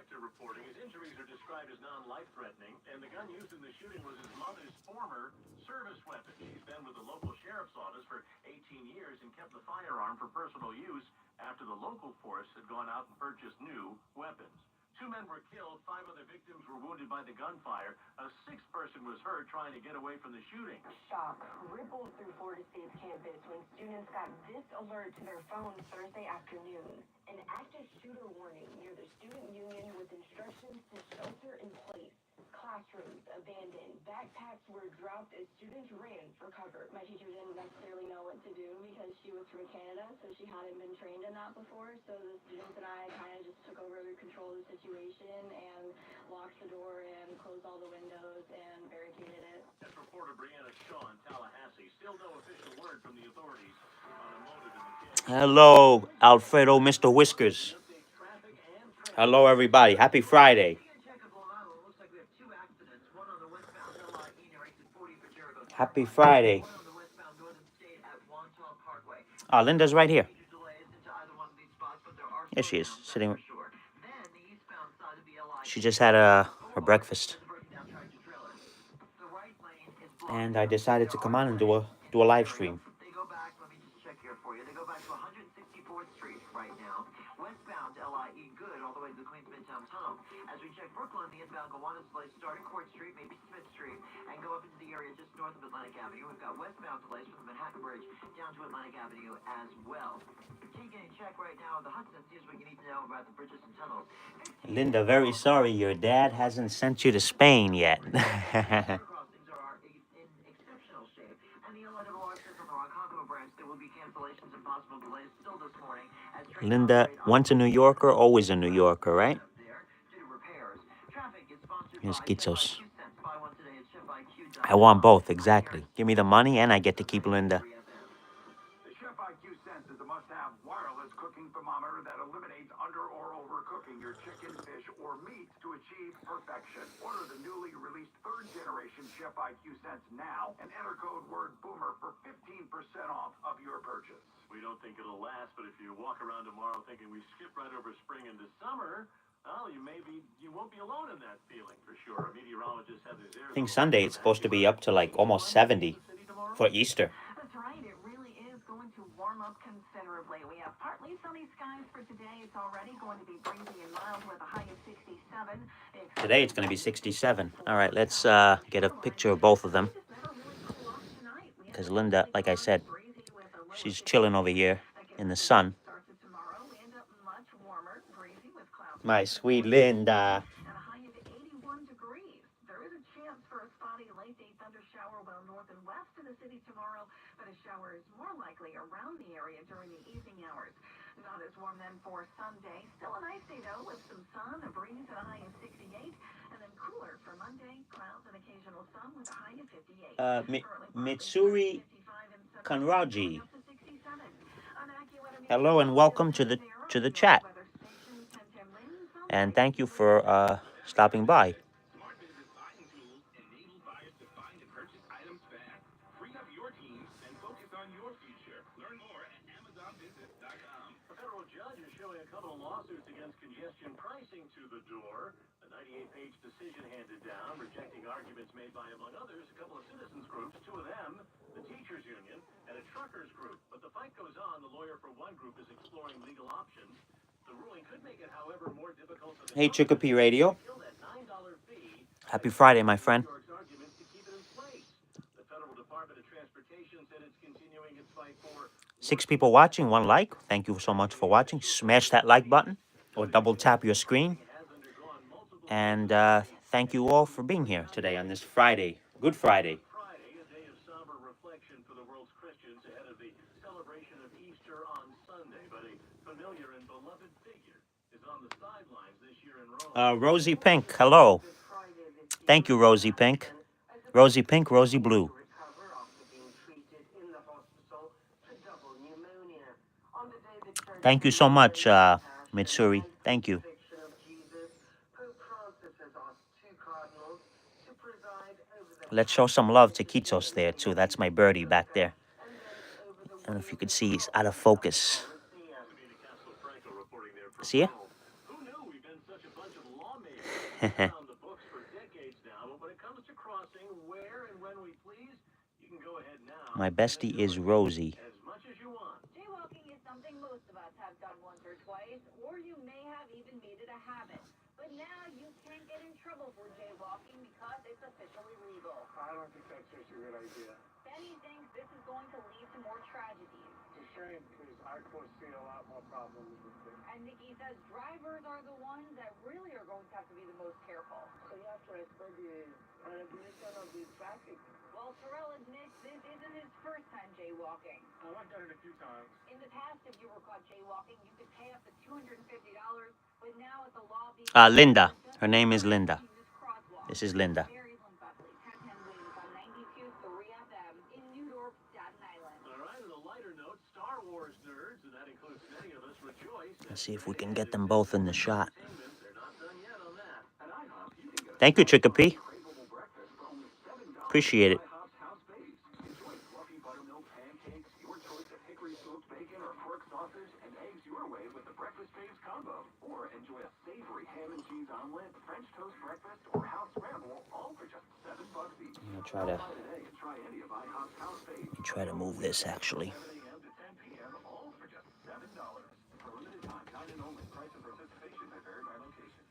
Spectre reporting his injuries are described as non-life-threatening, and the gun used in the shooting was his mother's former service weapon. She's been with the local sheriff's office for 18 years and kept the firearm for personal use after the local force had gone out and purchased new weapons. 2 men were killed, 5 other victims were wounded by the gunfire. A 6th person was hurt trying to get away from the shooting. Shock rippled through Florida State's campus when students got this alert to their phones Thursday afternoon. An active shooter warning near the student union with instructions to shelter in place. Classrooms abandoned, backpacks were dropped as students ran for cover. My teacher didn't necessarily know what to do because she was from Canada, so she hadn't been trained in that before. So the students and I kind of just took over control of the situation and locked the door and closed all the windows and barricaded it. That's reporter Brianna Shaw in Tallahassee. Still no official word from the authorities on a motive in the killing. Hello, Alfredo, Mr. Whiskers. Hello, everybody. Happy Friday. Happy Friday. Oh, Linda's right here. Here she is, sitting. She just had her breakfast. And I decided to come on and do a live stream. They go back, let me just check here for you. They go back to 164th Street right now. Westbound LIE good all the way to the Queens Midtown Tunnel. As we check Brooklyn, the inbound Gowanus delays starting Court Street, maybe Smith Street, and go up into the area just north of Atlantic Avenue. We've got westbound delays from the Manhattan Bridge down to Atlantic Avenue as well. Taking a check right now of the Hudson, here's what you need to know about the bridges and tunnels. Linda, very sorry your dad hasn't sent you to Spain yet. Linda, once a New Yorker, always a New Yorker, right? Here's Kitsos. I want both, exactly. Give me the money and I get to keep Linda. The Chef IQ Sense is a must-have wireless cooking thermometer that eliminates under or overcooking your chicken, fish, or meat to achieve perfection. Order the newly released 3rd-generation Chef IQ Sense now and enter code word BOOMER for 15% off of your purchase. We don't think it'll last, but if you walk around tomorrow thinking we skip right over spring into summer, well, you won't be alone in that feeling for sure. A meteorologist had his I think Sunday it's supposed to be up to like almost 70 for Easter. That's right. It really is going to warm up considerably. We have partly sunny skies for today. It's already going to be breezy and mild with a high of 67. Today it's going to be 67. All right, let's get a picture of both of them. Because Linda, like I said, she's chilling over here in the sun. My sweet Linda. And a high of 81 degrees. There is a chance for a spotty late day thunder shower well north and west of the city tomorrow, but a shower is more likely around the area during the evening hours. Not as warm then for Sunday. Still a nice day though with some sun, a breeze and a high of 68, and then cooler for Monday, clouds and occasional sun with a high of 58. Mitsuri Kanraji. Hello and welcome to the chat. And thank you for stopping by. Smart business buying tools enable buyers to find and purchase items fast. Free up your team and focus on your future. Learn more at AmazonBusiness.com. A federal judge is showing a couple of lawsuits against congestion pricing to the door. A 98-page decision handed down, rejecting arguments made by, among others, a couple of citizens groups, 2 of them, the teachers union, and a truckers group. But the fight goes on. The lawyer for one group is exploring legal options. The ruling could make it, however, more difficult for the Hey, Chicopee Radio. Happy Friday, my friend. The Federal Department of Transportation said it's continuing its fight for 6 people watching, 1 like. Thank you so much for watching. Smash that like button or double tap your screen. And thank you all for being here today on this Friday, Good Friday. Friday, a day of somber reflection for the world's Christians ahead of the celebration of Easter on Sunday. But a familiar and beloved figure is on the sidelines this year in Rome. Rosie Pink, hello. Thank you, Rosie Pink. Rosie Pink, Rosie Blue. Thank you so much, Mitsuri. Thank you. Let's show some love to Kitsos there, too. That's my birdie back there. I don't know if you could see, he's out of focus. See ya? on the books for decades now, but when it comes to crossing where and when we please, you can go ahead now. My bestie is Rosie. As much as you want. Jaywalking is something most of us have done once or twice, or you may have even made it a habit. But now you can't get in trouble for jaywalking because it's officially legal. I don't think that's such a good idea. Benny thinks this is going to lead to more tragedies. It's a shame because I foresee a lot more problems with this. And Nikki says drivers are the ones that really are going to have to be the most careful. So you have to respect the regulation of the traffic. Well, Terrell admits this isn't his first time jaywalking. I've done it a few times. In the past, if you were caught jaywalking, you could pay up to $250, but now with the law being... Linda. Her name is Linda. This is Linda. Barry Lynn Buckley, 1010 Wings on 92.3 FM in New York, Staten Island. All right, on a lighter note, Star Wars nerds, and that includes many of us, rejoice. Let's see if we can get them both in the shot. They're not done yet on that. At IHOP, you can get Thank you, Chicopee. craveable breakfast for only $7. Appreciate it. IHOP's House Bakes. Enjoy fluffy buttermilk pancakes, your choice of hickory smoked bacon or pork sausage, and eggs your way with the Breakfast Babes combo. Or enjoy a savory ham and cheese omelet, French toast breakfast, or house scramble, all for just $7 each. I'm gonna try to Today, and try any of IHOP's House Bakes. try to move this actually. 7 a.m. to 10 p.m., all for just $7. For limited time, dine-in only. Price and participation may vary by location.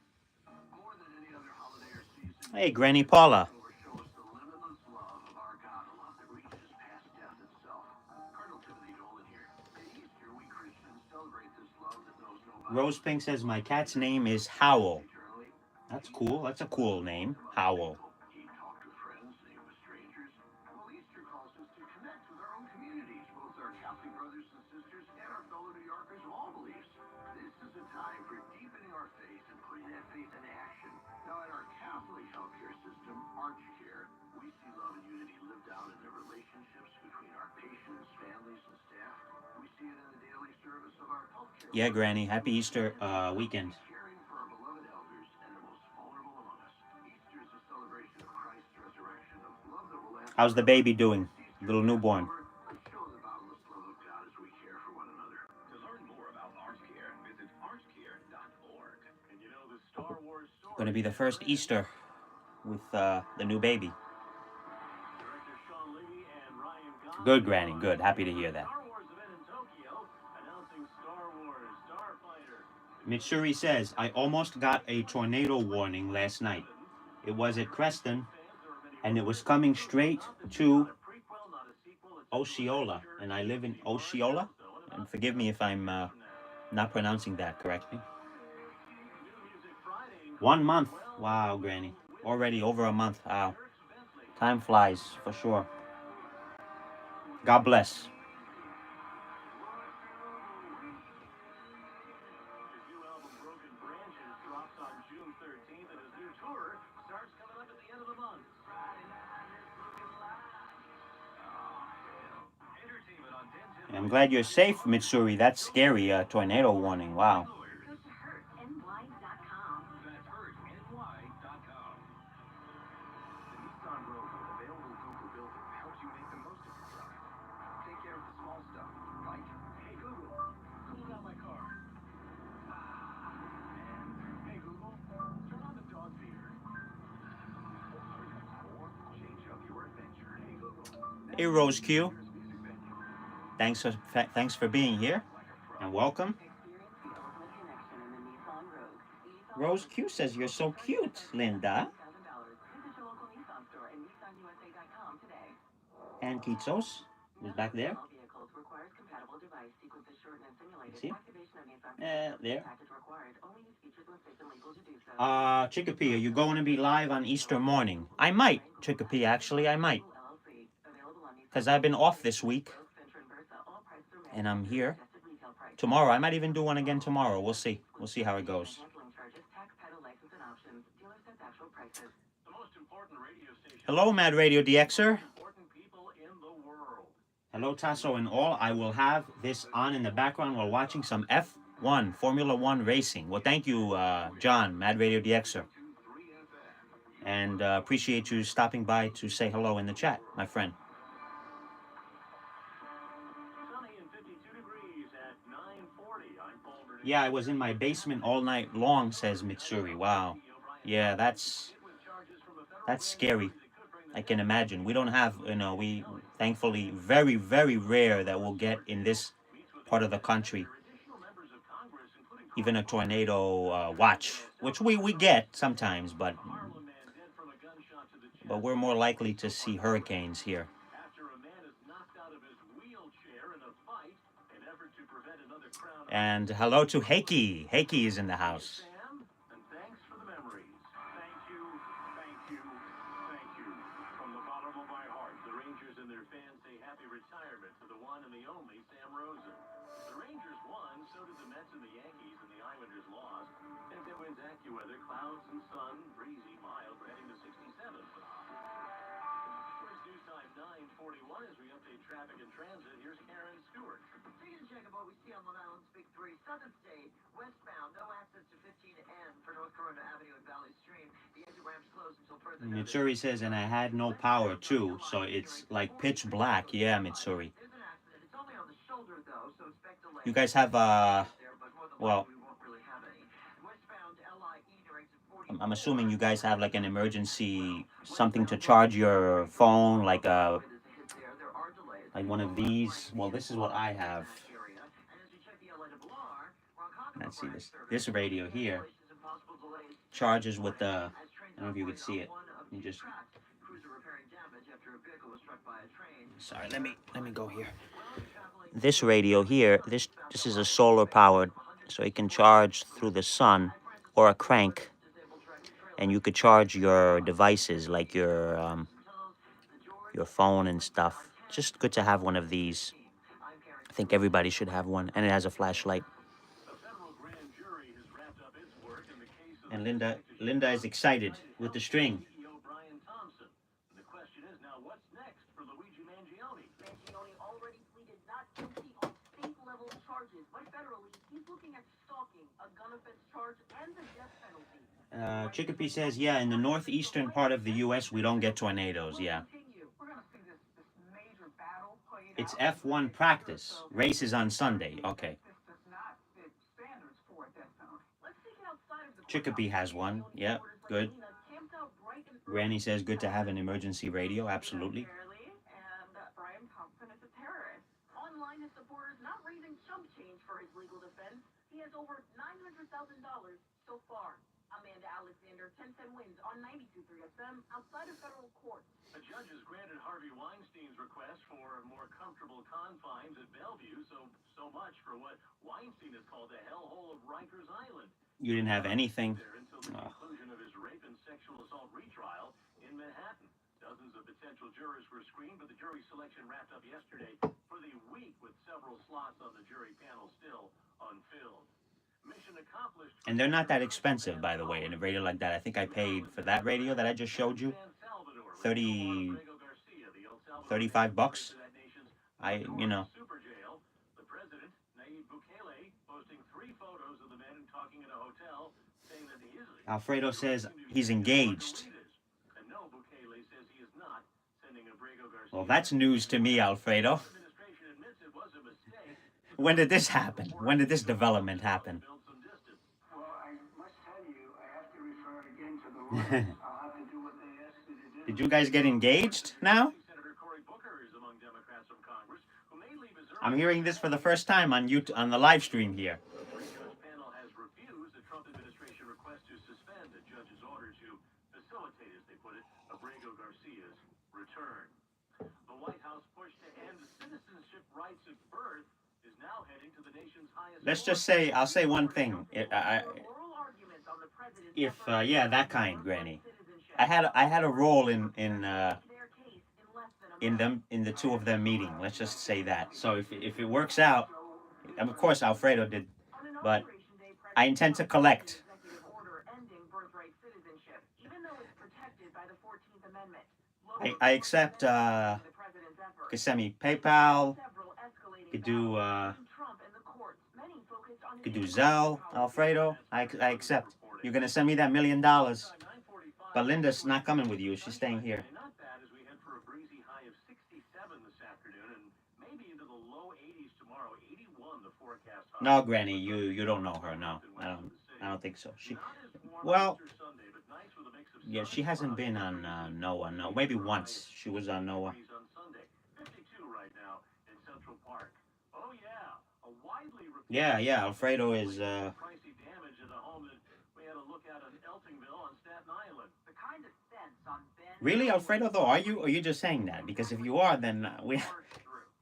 More than any other holiday or season, Hey, Granny Paula. show us the limitless love of our God, a love that reaches past death itself. Cardinal Timothy Dolan here. At Easter, we Christians celebrate this love that knows no bounds. Rose Pink says my cat's name is Howl. Eternally, That's cool. That's a cool name. Howl. he talked with friends, he with strangers. Well, Easter calls us to connect with our own communities, both our Catholic brothers and sisters and our fellow New Yorkers of all beliefs. This is a time for deepening our faith and putting that faith into action. Now, in our Catholic healthcare system, ArchCare, we see love and unity lived out in the relationships between our patients, families, and staff. We see it in the daily service of our healthcare. Yeah, Granny. Happy Easter weekend. Caring for our beloved elders and the most vulnerable among us. Easter is a celebration of Christ's resurrection, of love that will last. How's the baby doing? Little newborn. Let's show the boundless love of God as we care for one another. To learn more about ArchCare, visit archcare.org. And you know, the Star Wars story... Gonna be the first Easter with the new baby. Director Sean Levy and Ryan Gosling. Good, Granny. Good. Happy to hear that. Star Wars event in Tokyo, announcing Star Wars Starfighter. Mitsuri says, I almost got a tornado warning last night. It was at Creston, and it was coming straight to Osceola, and I live in Osceola. And forgive me if I'm not pronouncing that correctly. 1 month. Wow, Granny. Already over a month. Wow. Time flies, for sure. God bless. His new album, Broken Branches, drops on June 13th, and his new tour starts coming up at the end of the month. Entertainment on 1010. I'm glad you're safe, Mitsuri. That's scary. Tornado warning. Wow. Go to hurtny.com. That's hurtny.com. The Nissan Rogue with available Google Builder helps you make the most of your truck. Take care of the small stuff, like, hey Google, cool down my car. And, hey Google, turn on the dog feeder. Or change up your adventure. Hey Google. Hey, Rose Q. Thanks for being here, and welcome. Rose Q says you're so cute, Linda. And Kitsos was back there. See? There. Chicopee, are you going to be live on Easter morning? I might, Chicopee, actually, I might. Because I've been off this week. And I'm here. Tomorrow, I might even do one again tomorrow. We'll see. We'll see how it goes. The most important radio station. Hello, Mad Radio DXer. Important people in the world. Hello, Tasso and all. I will have this on in the background while watching some F1, Formula One racing. Well, thank you, John, Mad Radio DXer. And appreciate you stopping by to say hello in the chat, my friend. Sunny and 52 degrees at 9:40. I'm Paul Bernard. Yeah, I was in my basement all night long, says Mitsuri. Wow. Yeah, that's scary. I can imagine. We don't have, we thankfully very, very rare that we'll get in this part of the country even a tornado watch, which we get sometimes, but we're more likely to see hurricanes here. And hello to Heiki. Heiki is in the house. And thanks for the memories. Thank you, thank you, thank you. From the bottom of my heart, the Rangers and their fans say happy retirement to the one and the only Sam Rosen. The Rangers won, so did the Mets and the Yankees, and the Islanders lost. And it wins AccuWeather, clouds and sun, breezy, mild, heading to 67. It's news time 9:41 as we update traffic and transit. Here's Karen Stewart. Taking a check of what we see on Long Island's Big Three. Southern State, westbound, no access to 15N for North Corona Avenue and Valley Stream. The exit ramps closed until further notice. Mitsuri says, and I had no power too, so it's like pitch black. Yeah, Mitsuri. There's an accident. It's only on the shoulder though, so expect delays. You guys have well, We won't really have any. Westbound LIE near exit 40. I'm assuming you guys have like an emergency something to charge your phone, like one of these. Well, this is what I have. Let's see this radio here charges with the, I don't know if you can see it. You just, sorry, let me go here. This radio here, this is a solar powered, so it can charge through the sun or a crank, and you could charge your devices like your phone and stuff. Just good to have one of these. I think everybody should have one, and it has a flashlight. And Linda is excited with the string. The question is now, what's next for Luigi Mangione? Mangione already pleaded not guilty on state-level charges, but federally, he's looking at stalking, a gun offense charge, and the death penalty. Chicopee says, yeah, in the northeastern part of the U.S., we don't get tornadoes, yeah. It's F1 practice. Race is on Sunday. Okay. Chicopee has one. Yeah, good. Granny says, good to have an emergency radio. Absolutely. And Brian Thompson is a terrorist. Online, his supporters not raising chump change for his legal defense. He has over $900,000 so far. Amanda Alexander, 1010 wins on 92.3 FM outside of federal court. The judges granted Harvey Weinstein's request for more comfortable confines at Bellevue, so much for what Weinstein has called the hellhole of Rikers Island. You didn't have anything. There until the conclusion of his rape and sexual assault retrial in Manhattan. Dozens of potential jurors were screened, but the jury selection wrapped up yesterday for the week with several slots on the jury panel still unfilled. Mission accomplished. And they're not that expensive, by the way, in a radio like that. I think I paid for that radio that I just showed you, $35. The president, Nayib Bukele, posting 3 photos of the men talking in a hotel, saying that he is. Alfredo says he's engaged. And no, Bukele says he is not sending Abrego Garcia. Well, that's news to me, Alfredo. When did this happen? When did this development happen? Well, I must tell you, I have to refer again to the rules. I'll have to do what they ask me to do. Did you guys get engaged now? Senator Cory Booker is among Democrats from Congress who may leave his I'm hearing this for the first time on YouTube, on the live stream here. The three-judge panel has refused the Trump administration request to suspend the judge's order to facilitate, as they put it, Abrego Garcia's return. The White House push to end citizenship rights at birth is now heading to the nation's highest. Let's just say, I'll say one thing. Yeah, that kind, Granny. I had a role in the two of them meeting. Let's just say that. So if it works out, and of course Alfredo did, but I intend to collect. I accept. You can send me PayPal. You could do Zelle, Alfredo. I accept. You're gonna send me that $1 million. But Linda's not coming with you. She's staying here. Not bad as we head for a breezy high of 67 this afternoon and maybe into the low 80s tomorrow. 81 the forecast. No, Granny, you don't know her. No, I don't think so. Well, Nights with a mix of Yeah, sun, she hasn't clouds, been and on breezy. Noah. No, maybe once she was on Noah. Degrees on Sunday. 52 right now in Central Park. Oh yeah, a widely reported Yeah. Alfredo is. pricey damage at a home that we had a look at in Eltingville on Staten Island. The kind of fence on Ben. Really, Alfredo? Though, are you? Or are you just saying that? Because if you are, then we.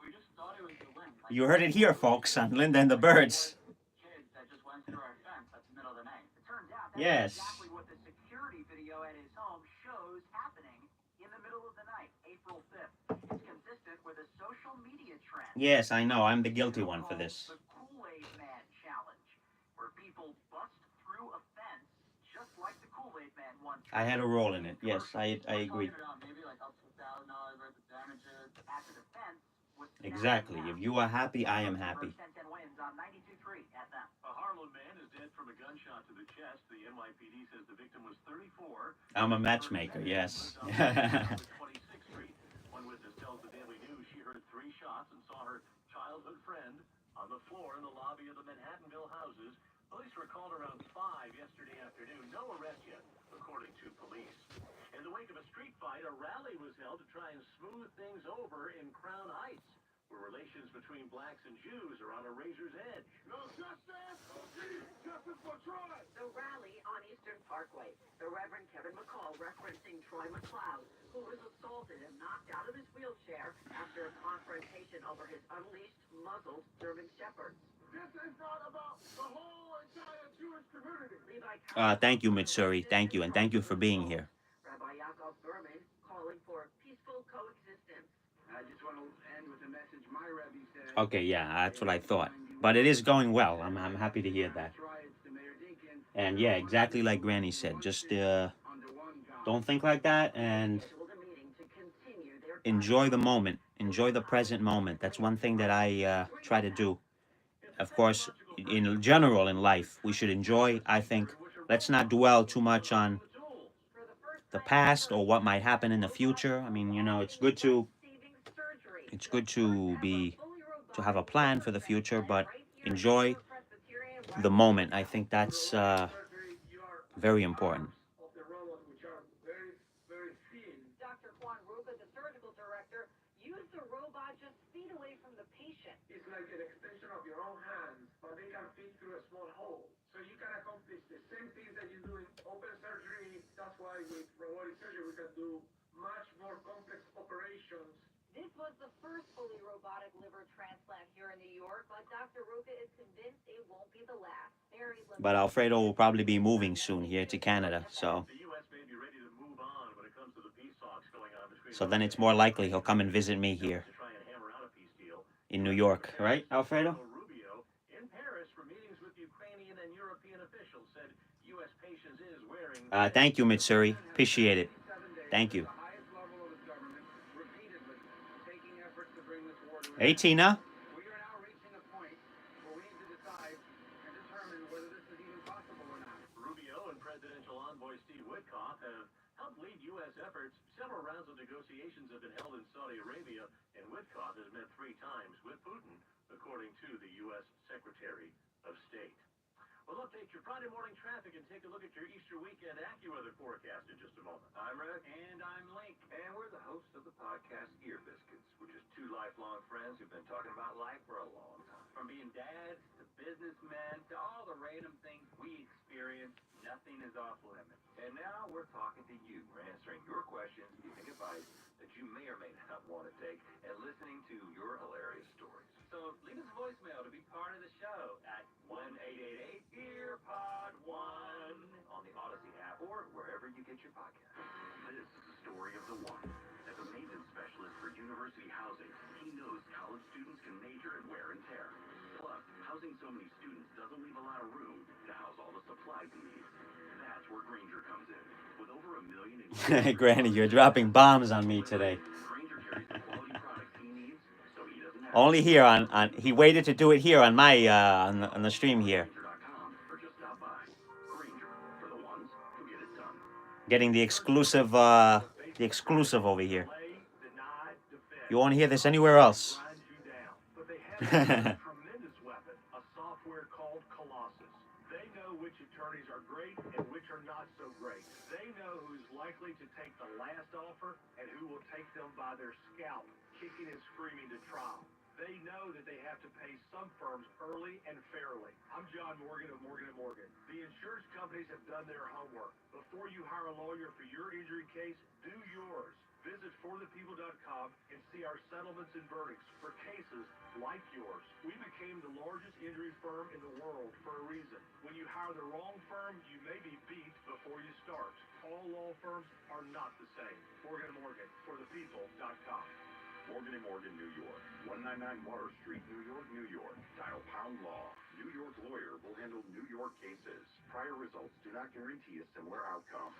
We just thought it was the link. Like You heard it here, folks, on Linda and the Birds. kids that just went through our fence at the middle of the night. It turns out that's Yes. exactly what the security video at his home shows happening in the middle of the night, April 5th. It's consistent with a social media trend. Yes, I know. I'm the guilty one for this. The Kool-Aid Man Challenge, where people bust through a fence just like the Kool-Aid Man once. I had a role in it. Yes, I agree. Maybe like up to $1,000 worth of damages after the fence was Exactly. If you are happy, I am happy. wins on 92.3 FM. A Harlem man is dead from a gunshot to the chest. The NYPD says the victim was 34. I'm a matchmaker. Yes. 26th Street. One witness tells the Daily News she heard 3 shots and saw her childhood friend on the floor in the lobby of the Manhattanville houses. Police were called around 5 yesterday afternoon. No arrest yet, according to police. In the wake of a street fight, a rally was held to try and smooth things over in Crown Heights, where relations between blacks and Jews are on a razor's edge. No justice! Justice for Troy! The rally on Eastern Parkway. The Reverend Kevin McCall referencing Troy McLeod, who was assaulted and knocked out of his wheelchair after a confrontation over his unleashed, muzzled German Shepherds. This is not about the whole entire Jewish community. Levi Thank you, Mitsuri. Thank you, and thank you for being here. Rabbi Yaakov Berman calling for peaceful coexistence. I just want to end with a message my Rebbe said. Okay, yeah, that's what I thought. But it is going well. I'm happy to hear that. And yeah, exactly like Granny said. Just don't think like that and Scheduled a meeting to continue their enjoy the moment. Enjoy the present moment. That's one thing that I try to do. Of course, in general in life, we should enjoy. I think let's not dwell too much on the past or what might happen in the future. I mean, you know, it's good to have a plan for the future, but enjoy the moment. I think that's very important. Dr. Juan Ruba, the surgical director, used the robot just feet away from the patient. It's like an extension of your own hands, but they can fit through a small hole. So you can accomplish the same things that you do in open surgery. That's why with robotic surgery we can do much more complex operations. This was the first fully robotic liver transplant here in New York, but Dr. Ruka is convinced it won't be the last. But Alfredo will probably be moving soon here to Canada, so The U.S. may be ready to move on when it comes to the peace talks going on between then it's more likely he'll come and visit me here to try and hammer out a peace deal. in New York, right, Alfredo? Rubio in Paris for meetings with Ukrainian and European officials said U.S. patience is wearing. Thank you, Mitsuri. Appreciate it. Thank you. The highest level of the government repeatedly taking efforts to bring this war to an Hey, end. Tina. We are now reaching a point where we need to decide and determine whether this is even possible or not. Rubio and presidential envoy Steve Witkoff have helped lead U.S. efforts. Several rounds of negotiations have been held in Saudi Arabia, and Witkoff has met 3 times with Putin, according to the U.S. Secretary of State. We'll update your Friday morning traffic and take a look at your Easter weekend AccuWeather forecast in just a moment. I'm Rick. And I'm Link. And we're the hosts of the podcast Ear Biscuits, which is 2 lifelong friends who've been talking about life for a long time. From being dads to businessmen to all the random things we experience, nothing is off limits. And now we're talking to you. We're answering your questions, giving advice that you may or may not want to take, and listening to your hilarious stories. So leave us a voicemail to be part of the show at 1-888-EARPOD1 on the Odyssey app or wherever you get your podcast. This is the story of the one. As a maintenance specialist for university housing, he knows college students can major in wear and tear. Plus, housing so many students doesn't leave a lot of room to house all the supplies he needs. That's where Granger comes in. With over 1 million in Granny, you're dropping bombs on me today. Granger carries the quality products he needs, so he doesn't have Only here on he waited to do it here on my on the stream here. Granger.com or just stop by. Granger, for the ones who get it done. Getting the exclusive over here. You won't hear this anywhere else. Grind you down. But they have a tremendous weapon, a software called Colossus. They know which attorneys are great and which are are not so great. They know who's likely to take the last offer and who will take them by their scalp, kicking and screaming to trial. They know that they have to pay some firms early and fairly. I'm John Morgan of Morgan & Morgan. The insurance companies have done their homework. Before you hire a lawyer for your injury case, do yours. Visit forthepeople.com and see our settlements and verdicts for cases like yours. We became the largest injury firm in the world for a reason. When you hire the wrong firm, you may be beat before you start. All law firms are not the same. Morgan & Morgan, forthepeople.com. Morgan & Morgan, New York. 199 Water Street, New York, New York. Dial pound law. New York lawyer will handle New York cases. Prior results do not guarantee a similar outcome.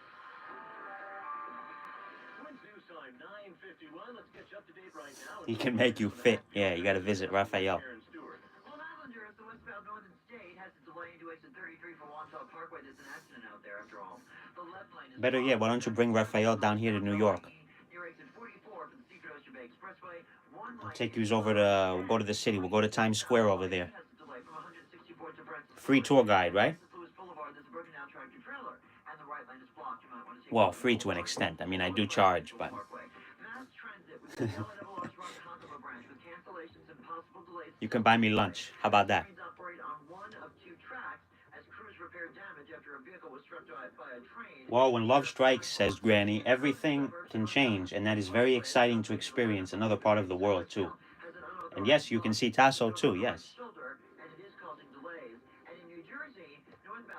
Twins news time, 9:51. Let's get you up to date right now. He can make you fit. Yeah, you got to visit Raphael. Aaron Stewart. Well, Islanders, the westbound Northern State has to delay into exit 33 for Wantaw Parkway. There's an accident out there after all. The left lane is Better yet, why don't you bring Raphael down here to New York? near exit 44 for the Secret Ocean Bay Expressway. I'll take you over to, we'll go to the city. We'll go to Times Square over there. Free tour guide, right? Well, free to an extent. I mean, I do charge, but you can buy me lunch. How about that? Well, when love strikes, says Granny, everything can change, and that is very exciting to experience another part of the world, too. And yes, you can see Tasso, too, yes.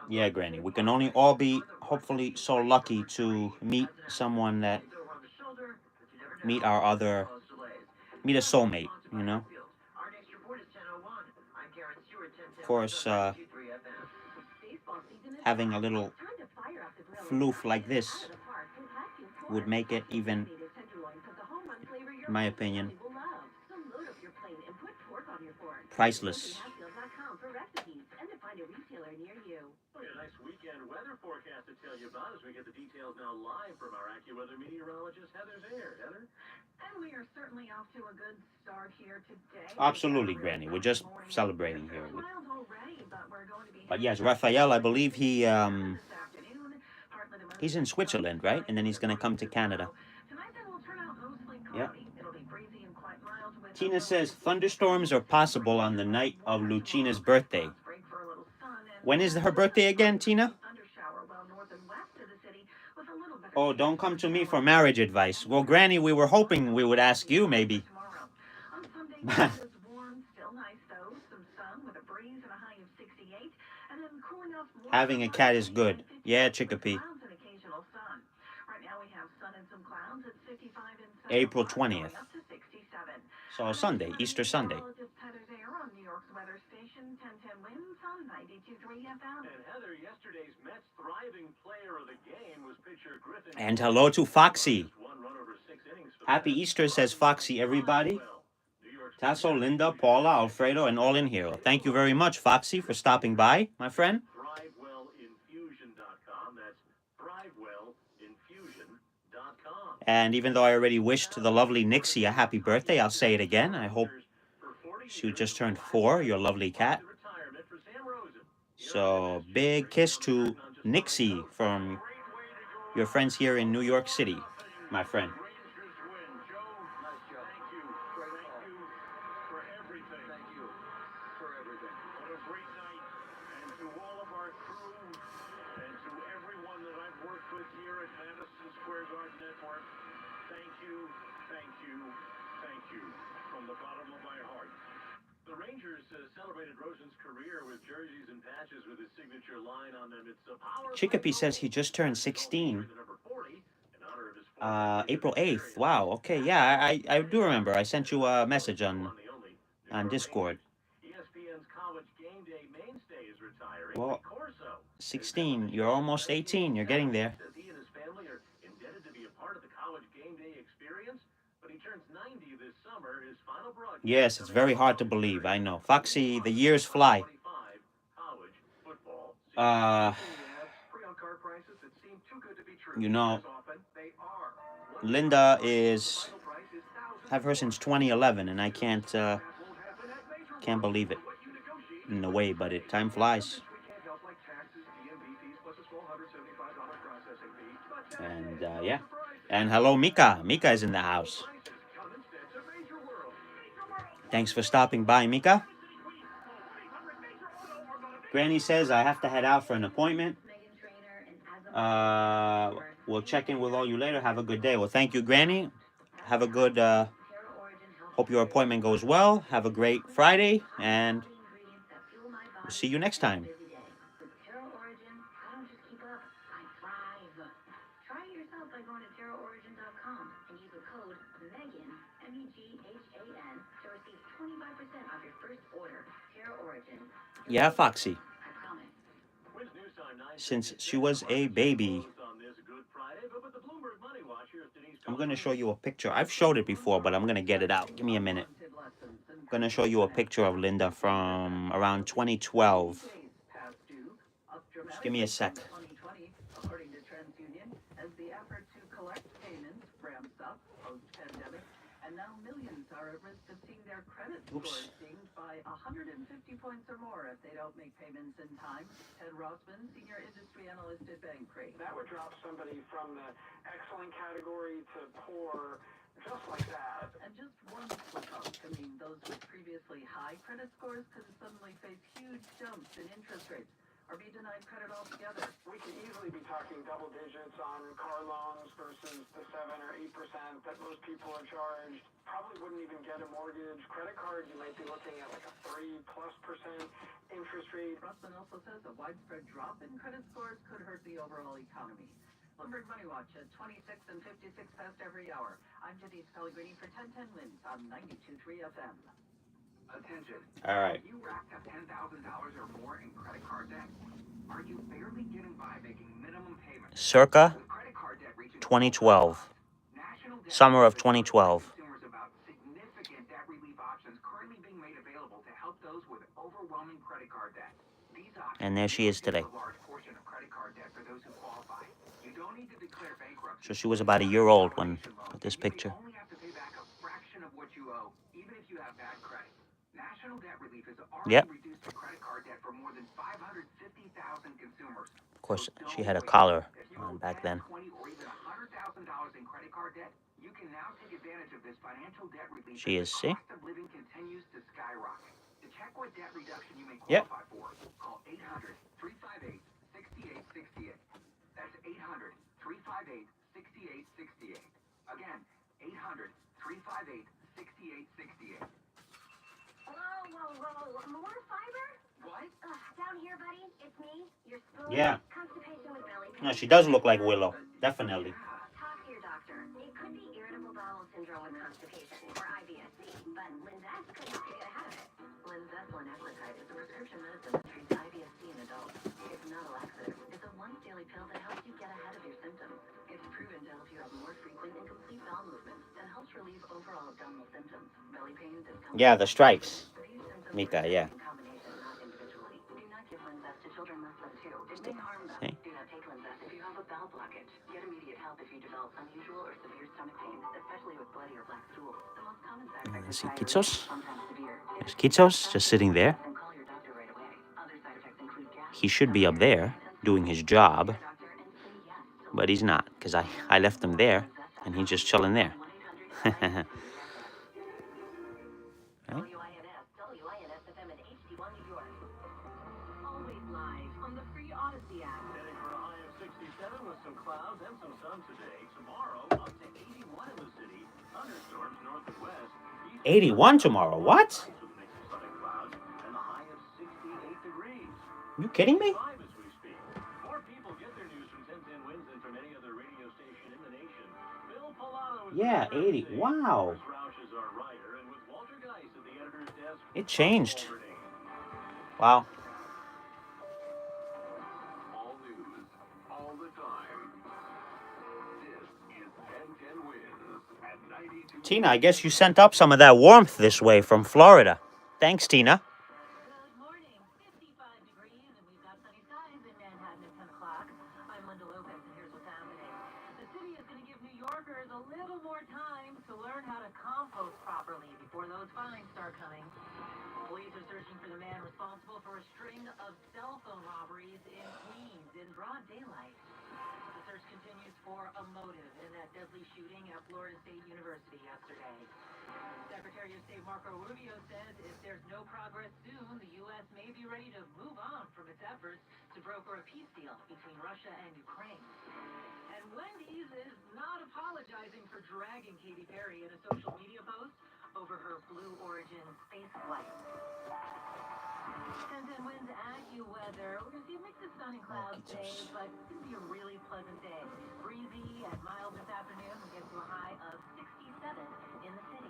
Yeah, Granny, we can only all be, hopefully, so lucky to meet someone that, meet our other, meet a soulmate, you know? Of course, having a little floof like this would make it even, in my opinion, priceless. Nice weekend weather forecast to tell you about as we get the details now live from our AccuWeather meteorologist Heather Zaire. Heather? And we are certainly off to a good start here today. Absolutely, Granny. We're just celebrating here. Fairly mild already, but we're going to be But yes, Raphael, I believe he he's in Switzerland, right? And then he's going to come to Canada. Tonight then will turn out mostly Yeah. cloudy. It'll be breezy and quite mild with Tina says thunderstorms are possible on the night of Lucina's birthday. break for a little sun and When is her birthday again, Tina? thundershower well north and west of the city with a little bit Oh, don't come to me for marriage advice. Well, Granny, we were hoping we would ask you, maybe. tomorrow. On Sunday, it's warm, still nice though. Some sun with a breeze and a high of 68, and then cooling off more. Having a cat is good. Yeah, Chicopee. Clouds and occasional sun. Right now we have sun and some clouds at 55 and 75, April 20th. going up to 67. So Sunday, Easter Sunday. Meteorologist Heather Zaire on New York's weather station, 1010 winds on 92.3 FM. And Heather, yesterday's Mets thriving player of the game was pitcher Griffin. And hello to Foxy. One run over 6 innings for the Happy Mets. Easter, says Foxy, everybody. Well, New York's Tasso, Linda, Paula, Alfredo, and all in here. Thank you very much, Foxy, for stopping by, my friend. ThriveWellInfusion.com. That's ThriveWellInfusion.com. And even though I already wished the lovely Nixie a happy birthday, I'll say it again. I hope she just turned 4, your lovely cat. So, big kiss to Nixie from your friends here in New York City, my friend. Rangers win. Joe, nice job. Thank you. Thank you for everything. Thank you for everything. What a great night. And to all of our crew and to everyone that I've worked with here at Madison Square Garden Network, thank you, thank you, thank you from the bottom of my heart. The Rangers celebrated Rosen's career with jerseys and patches with his signature line on them. It's a power. Chicopee says he just turned 16. The number 40 in honor of his April 8th. Wow. Okay. Yeah, I do remember. I sent you a message on Discord. ESPN's College Game Day mainstay is retiring. Well, Corso 16. You're almost 18. You're getting there. says he and his family are indebted to be a part of the College Game Day experience, but he turns 90 this summer. His final broadcast. Yes, it's very hard to believe. I know. Foxy, the years fly. 25 college football. Pre-owned car prices that seem too good to be true. You know, As often, they are. Linda is, Final price is thousands. have her since 2011, and I can't Won't happen at major believe it what you negotiate. in a way, but time flies. We can't help like taxes, DMV fees, plus a small $175 $75 processing fee. But And yeah. And hello, Mika. Mika is in the house. prices come instead to Major World. Thanks for stopping by, Mika. Granny says I have to head out for an appointment. We'll check in with all you later. Have a good day. Well, thank you, Granny. Have a good, hope your appointment goes well. Have a great Friday, and we'll see you next time. Try it yourself by going to TerraOrigin.com and use the code MEGHAN, MEGHAN, to receive 25% off your first order. Terra Origin. Yeah, Foxy. I promise. Wins News Time 9 Since she was a baby. on this Good Friday, but with the Bloomberg Money Watch, here's Denise I'm going to show you a picture. I've showed it before, but I'm going to get it out. Give me a minute. I'm going to show you a picture of Linda from around 2012. Just give me a sec. 2020, according to TransUnion, as the effort to collect payments ramps up post-pandemic, and now millions are at risk of seeing their credit scores dinged by 150 points or more if they don't make payments in time. Ted Rossman, senior industry analyst at Bankrate. That would drop somebody from the excellent category to poor, just like that. And just one slip-up can mean those with previously high credit scores could suddenly face huge jumps in interest rates or be denied credit altogether. We could easily be talking double digits on car loans versus the 7 or 8% that most people are charged. Probably wouldn't even get a mortgage. Credit card, you might be looking at like a 3+% interest rate. Russman also says a widespread drop in credit scores could hurt the overall economy. Bloomberg Money Watch at 26 and 56 past every hour. I'm Denise Pellegrini for 1010 Wins on 92.3 FM. Attention. All right. You racked up $10,000 or more in credit card debt? Are you barely getting by making minimum payments? Circa With credit card debt reaching 2012. National Debt Summer of is 2012. consumers about significant debt relief options currently being made available to help those with overwhelming credit card debt. These options And there she is today. a large portion of credit card debt for those who qualify. You don't need to declare bankruptcy. So she was about a year old when I put this picture. You only have to pay back a fraction of what you owe, even if you have bad credit. National Debt Relief has already reduced your credit card debt for more than 550,000 consumers. Of course, she had a collar on back then. $20,000 or even $100,000 in credit card debt, you can now take advantage of this financial debt relief. She is, see? The cost of living continues to skyrocket. To check what debt reduction you may Yep. qualify for, call 800-358-6868. That's 800-358-6868. Again, 800-358-6868. Whoa. More fiber? What? Down here, buddy. It's me, your spoon. Yeah. Constipation with belly pain. No, she does look like Willow. Definitely. Talk to your doctor. It could be irritable bowel syndrome with constipation, or IBS-C, but Linzess could help you get ahead of it. Linzess Linaclotide is a prescription medicine that treats IBS-C in adults. It's not a laxative. It's a once-daily pill that helps you get ahead of your symptoms. It's proven to help you have more frequent and complete bowel movements and helps relieve overall abdominal symptoms, belly pain, discomfort. Yeah, the stripes. These symptoms Mika, work yeah. in combination, not individually. Do not give Linzess to children less than 2. It may harm them. See? Do not take Linzess if you have a bowel blockage. Get immediate help if you develop unusual or severe stomach pain, especially with bloody or black stool. The most common side effects See are diarrhea, Kitsos? sometimes severe. There's Kitsos just sitting there. And call your doctor right away. Other side effects include gas. He should be up there doing his job, Doctor and say yes. but he's not because I left him there and he's just chilling there. Right? WINS FM and HD1 New York. Always live on the free Odyssey app. Heading for a high of 67 with some clouds and some sun today. Tomorrow, up to 81 in the city. Thunderstorms north and west. 81 tomorrow. What? With a mix of sun and clouds and a high of 68 degrees. You kidding me? 5 as we speak. More people get their news from 1010 Wins than from any other radio station in the nation. Bill Palato is Yeah, the 80. today. Wow. Chris Roush is our writer, and with Walter Geis at the editor's desk. It changed. Forwarding. Wow. All news, all the time. This is 1010 Wins at 92. Tina, I guess you sent up some of that warmth this way from Florida. Thanks, Tina. Good morning. 55 degrees, and we've got sunny skies in Manhattan at 10 o'clock. I'm Linda Lopez, and here's what's happening. The city is going to give New Yorkers a little more time to learn how to compost properly before those fines start coming. Police are searching for the man responsible for a string of cell phone robberies in Queens in broad daylight. The search continues for a motive in that deadly shooting at Florida State University yesterday. Secretary of State Marco Rubio says if there's no progress soon, the U.S. may be ready to move on from its efforts to broker a peace deal between Russia and Ukraine. And Wendy's is not apologizing for dragging Katy Perry in a social media post over her Blue Origin space flight. 10 winds AccuWeather. We're going to see a mix of sun and clouds today, but it's going to be a really pleasant day. Breezy and mild this afternoon. We'll get to a high of 67 in the city.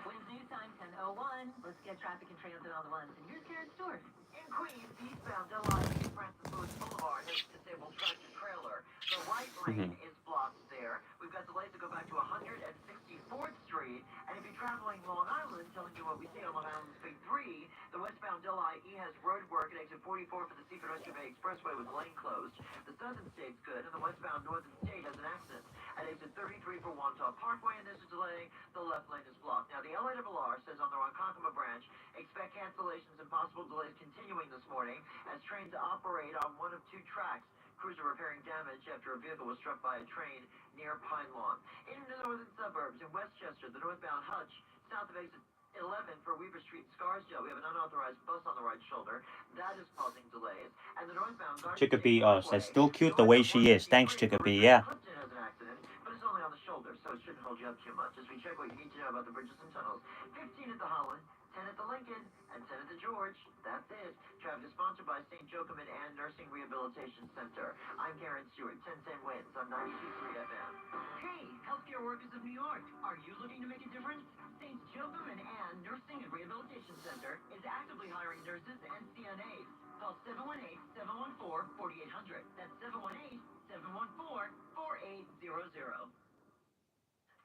Winds news time 10:01. Let's get traffic and transit on the ones. And here's Karen Stewart. In Queens, eastbound LIE Francis Lewis Boulevard has disabled tractor trailer. The right lane is blocked there. We've got delays to go back to 164th Street. And if you're traveling Long Island, telling you what we see on Long Island State 3, the westbound LIE has road work at exit 44 for the Seaford Oyster Bay Expressway with lane closed. The southern state's good, and the westbound northern state has an accident at exit 33 for Wantagh Parkway, and there's a delay. The left lane is blocked. Now, the LARR says on the Ronkonkoma branch, expect cancellations and possible delays continuing this morning as trains operate on one of two tracks. Crews are repairing damage after a vehicle was struck by a train near Pine Lawn. In the northern suburbs, in Westchester, the northbound Hutch, south of exit 11 for Weaver Street, Scarsdale, we have an unauthorized bus on the right shoulder. That is causing delays. And the northbound Chicopee, oh, says still cute the way she is. Thanks, Chicopee, yeah. Clifton has an accident, but it's only on the shoulder, so it shouldn't hold you up too much. As we check what you need to know about the bridges and tunnels. 15 at the Holland, 10 at the Lincoln, and 10 at the George. That's it. Traffic is sponsored by St. Joachim and Nursing Rehabilitation Center. I'm Karen Stewart, 1010 Wins on 92.3 FM. Hey, healthcare workers of New York, are you looking to make a difference? St. Joachim and Nursing and Rehabilitation Center is actively hiring nurses and CNAs. Call 718-714-4800. That's 718-714-4800.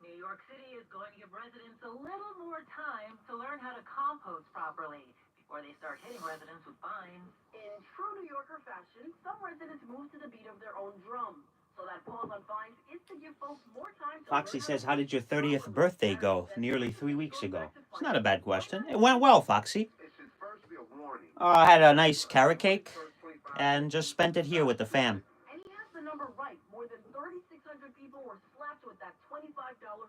New York City is going to give residents a little more time to learn how to compost properly before they start hitting residents with fines. In true New Yorker fashion, some residents move to the beat of their own drum. So that pause on fines is to give folks more time to Foxy learn says, how how to did your 30th birthday go nearly 3 weeks ago? It's not a bad question. It went well, Foxy. It should first be a warning. I had a nice carrot cake and just spent it here with the fam. And he has the number right. More than 3,600 people were slapped with that $25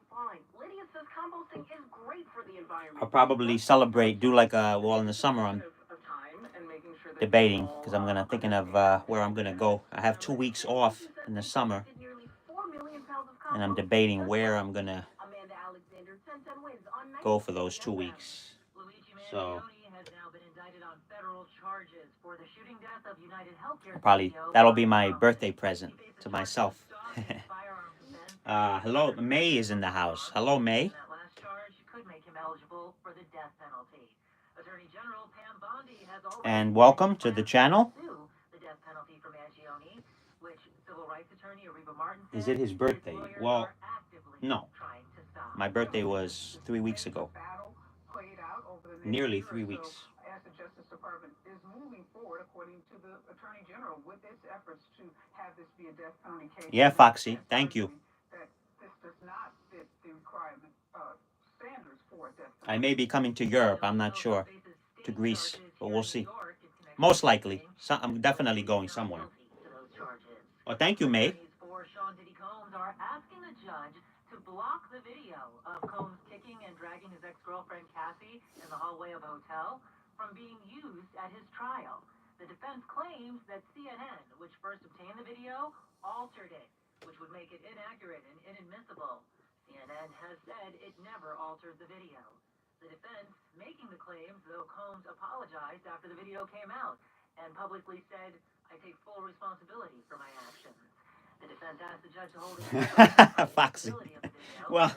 fine. Lydia says composting is great for the environment. I'll probably celebrate, do like a, well, in the summer I'm debating because I'm thinking of where I'm gonna go. I have 2 weeks off in the summer and I'm debating where I'm gonna go for those 2 weeks. So probably that'll be my birthday present to myself. Hello, May is in the house. Hello, May. And welcome to the channel. Is it his birthday? Well, no. My birthday was 3 weeks ago. Nearly 3 weeks. As the Justice Department is moving forward, according to the Attorney General, with its efforts to have this be a death penalty case. Yeah, Foxy, thank you. That this does not fit the requirement standards for a death penalty. I may be coming to Europe, I'm not sure, to Greece, but we'll see. Most likely. So I'm definitely going somewhere. Well, thank you, May. Are asking the judge to block the video of Combs kicking and dragging his ex-girlfriend Cassie in the hallway of a hotel from being used at his trial. The defense claims that CNN, which first obtained the video, altered it, which would make it inaccurate and inadmissible. CNN has said it never altered the video. The defense making the claims, though Combs apologized after the video came out and publicly said, "I take full responsibility for my actions." The defense asked the judge to hold it. Foxy. Well,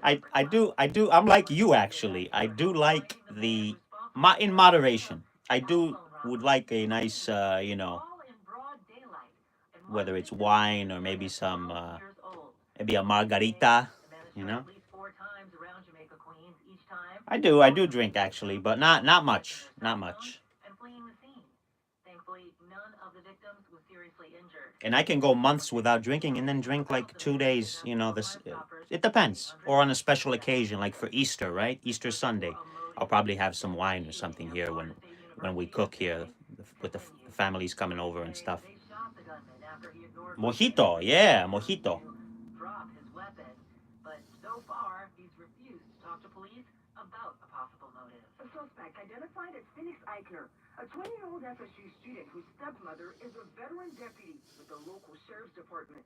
I do. I'm like you, actually. I do like the, in moderation. I would like a nice, you know, whether it's wine or maybe some, maybe a margarita, you know. I do drink, actually, but not much. Thankfully, none of the victims was seriously injured. And I can go months without drinking and then drink like 2 days, you know, this it depends. Or on a special occasion like for Easter, right? Easter Sunday. I'll probably have some wine or something here when we cook here with the families coming over and stuff. They shot the gunman after he ignored Mojito, yeah, mojito. drop his weapon, but so far he's refused to talk to police about a possible motive. A suspect identified as Phoenix Eichner, a 20-year-old FSU student whose stepmother is a veteran deputy with the local sheriff's department.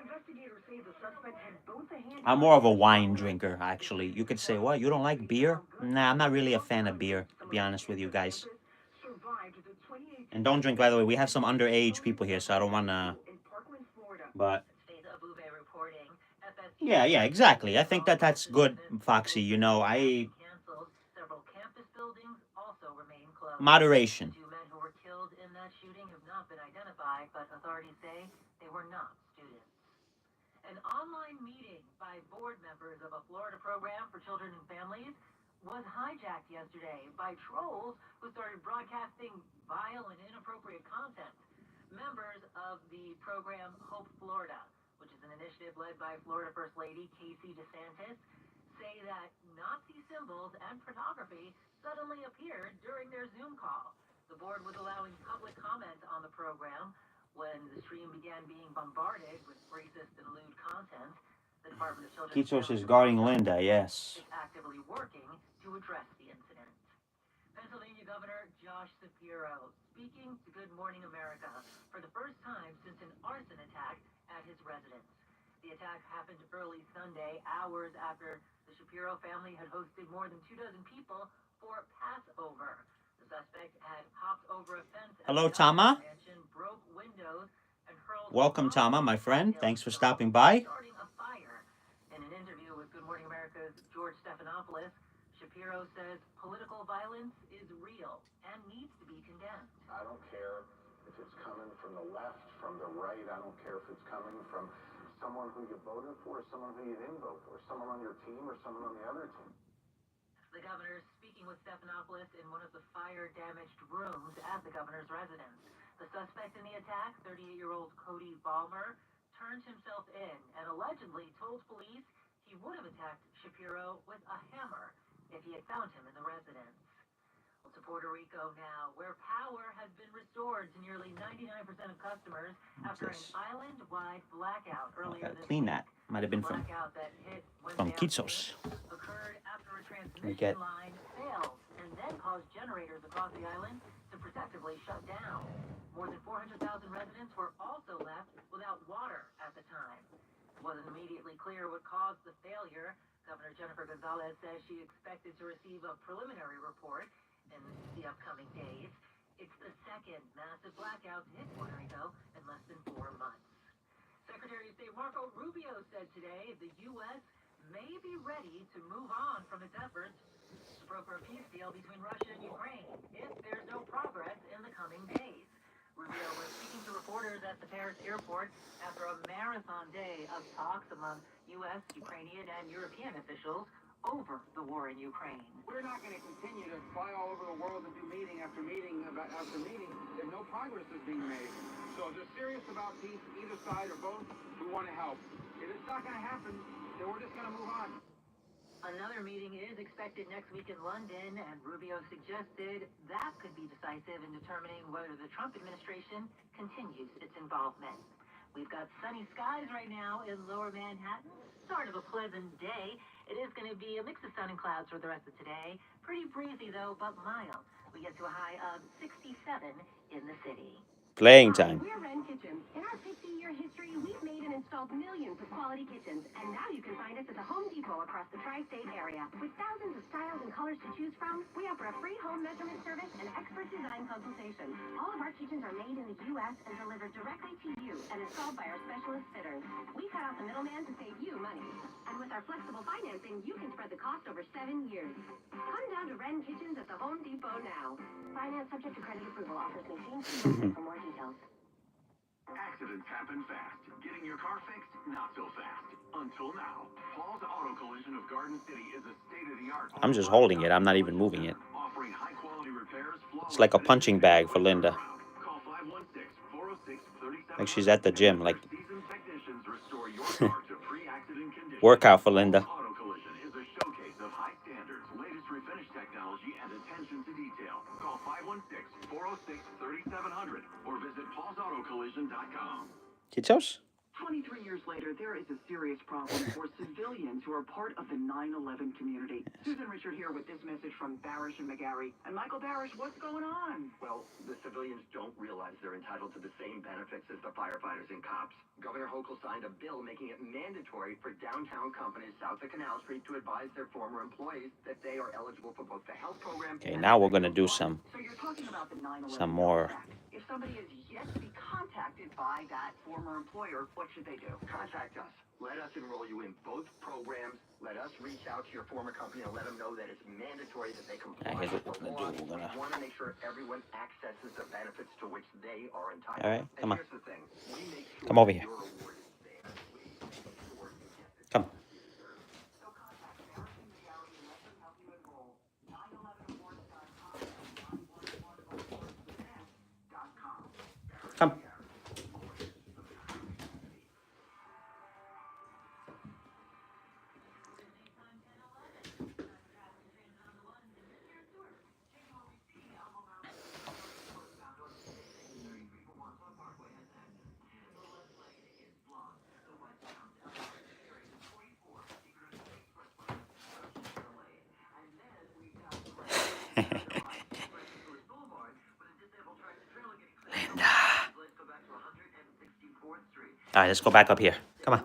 Investigators say the suspect had both a hand. I'm more of a wine drinker, actually. You could say, what, you don't like beer? Nah, I'm not really a fan of beer, to be honest with you guys. And don't drink, by the way. We have some underage people here, so I don't want to... But... Yeah, exactly. I think that's good, Foxy. You know, Several campus buildings also remain closed. moderation. Two men who were killed in that shooting have not been identified, but authorities say they were not students. An online meeting by board members of a Florida program for children and families was hijacked yesterday by trolls who started broadcasting vile and inappropriate content. Members of the program Hope Florida, which is an initiative led by Florida First Lady Casey DeSantis, say that Nazi symbols and pornography suddenly appeared during their Zoom call. The board was allowing public comment on the program when the stream began being bombarded with racist and lewd content. The Department of Children Kitsos is guarding Linda, yes. is actively working to address the incident. Pennsylvania Governor Josh Shapiro speaking to Good Morning America for the first time since an arson attack at his residence. The attack happened early Sunday, hours after the Shapiro family had hosted more than 24 people for Passover. The suspect had hopped over a fence. Hello, Tama. Mansion, broke windows, and hurled Welcome, Tama, my friend. Thanks for stopping by. Starting a fire. In an interview with Good Morning America's George Stephanopoulos, Shapiro says political violence is real and needs to be condemned. I don't care if it's coming from the left, from the right. I don't care if it's coming from someone who you voted for, someone who you didn't vote for, someone on your team or someone on the other team. The governor speaking with Stephanopoulos in one of the fire-damaged rooms at the governor's residence. The suspect in the attack, 38-year-old Cody Balmer, turned himself in and allegedly told police he would have attacked Shapiro with a hammer if he had found him in the residence. Well, to Puerto Rico now, where power has been restored to nearly 99% of customers after an island-wide blackout earlier this Clean week. that. Might have been from Blackout that hit Wednesday Kitsos. occurred after a get- transmission line failed and then caused generators across the island to preceptively shut down. More than 400,000 residents were also left without water at the time. It wasn't immediately clear what caused the failure. Governor Jennifer Gonzalez says she expected to receive a preliminary report in the upcoming days. It's the second massive blackout to hit Puerto Rico in less than 4 months. Secretary of State Marco Rubio said today the U.S. may be ready to move on from its efforts to broker a peace deal between Russia and Ukraine if there's no progress in the coming days. Rubio was speaking to reporters at the Paris airport after a marathon day of talks among U.S., Ukrainian, and European officials over the war in Ukraine. We're not going to continue to fly all over the world and do meeting after meeting after meeting if no progress is being made. So if they're serious about peace, either side or both, we want to help. If it's not going to happen, then we're just going to move on. Another meeting is expected next week in London, and Rubio suggested that could be decisive in determining whether the Trump administration continues its involvement. We've got sunny skies right now in lower Manhattan. Sort of a pleasant day. It is going to be a mix of sun and clouds for the rest of today. Pretty breezy, though, but mild. We get to a high of 67 in the city. Playing time. We're Wren Kitchens. In our 50-year history, we've made and installed millions of quality kitchens, and now you can find us at the Home Depot across the tri-state area. With thousands of styles and colors to choose from, we offer a free home measurement service and expert design consultation. All of our kitchens are made in the U.S. and delivered directly to you and installed by our specialist fitters. We cut out the middleman to save you money. And with our flexible financing, you can spread the cost over 7 years. Come down to Wren Kitchens at the Home Depot now. Finance subject to credit approval. Offers may change. For more details. Accidents happen fast. Getting your car fixed, not so fast. Until now, Paul's Auto Collision of Garden City is a state-of-the-art. I'm just holding it. I'm not even moving it. Offering high-quality repairs. It's like a punching bag for Linda. Call Like she's at the gym, like Seasoned technicians restore your car to pre-accident condition. workout for Linda. Auto Collision is a showcase of high standards, latest refinish technology, and attention to detail. Call 516-406-3700 or visit paulsautocollision.com. Kitos? 23 years later, there is a serious problem for civilians who are part of the 9/11 community. Susan Richard here with this message from Barish and McGarry. And Michael Barish, what's going on? Well, the civilians don't realize they're entitled to the same benefits as the firefighters and cops. Governor Hochul signed a bill making it mandatory for downtown companies south of Canal Street to advise their former employees that they are eligible for both the health program. Okay, now we're gonna do some So you're talking about the 9/11 more. If somebody is yet to be contacted by that former employer, what should they do? Contact us. Let us enroll you in both programs. Let us reach out to your former company and let them know that it's mandatory that they comply Here's what with the we're law. gonna do. We're gonna. We want to make sure everyone accesses the benefits to which they are entitled. All right, come on. Here's the thing. We make sure Come over here. your award is fair. We make sure you get the Come. So contact Barish and McGarry and let them help you enroll. 911awards.com. Come. Linda. All right, let's go back up here. Come on.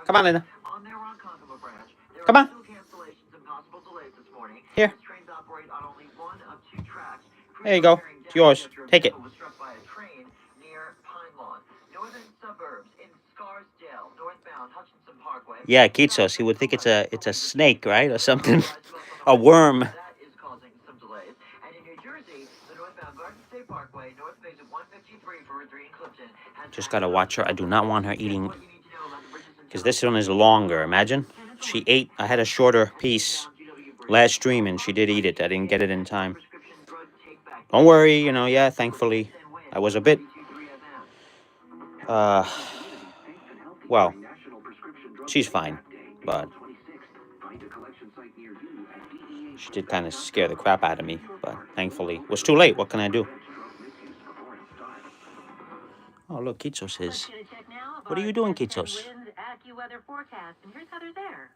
Come on, Linda. On their Ronkonkoma branch, there Come are on. still cancellations and possible delays this morning. Here. These trains operate on only one of two tracks. There you go. It's yours. Take it. Was struck by a train near Pine Lawn. Northern suburbs in Scarsdale, northbound Hutchinson Parkway. Yeah, Kitsos. You would think it's a snake, right, or something, a worm. That is causing some delays. And in New Jersey, the northbound Garden State Parkway, north phase of 153 for 3 in Clifton. Just gotta watch her. I do not want her eating, because this one is longer. Imagine she ate. I had a shorter piece last stream, and she did eat it. I didn't get it in time. Don't worry, you know. Yeah, thankfully, I was a bit. Well, she's fine, but she did kind of scare the crap out of me. But thankfully, it was too late. What can I do? Oh, look, Kitsos is. What are you doing, Kitsos? AccuWeather forecast, and here's how they're there.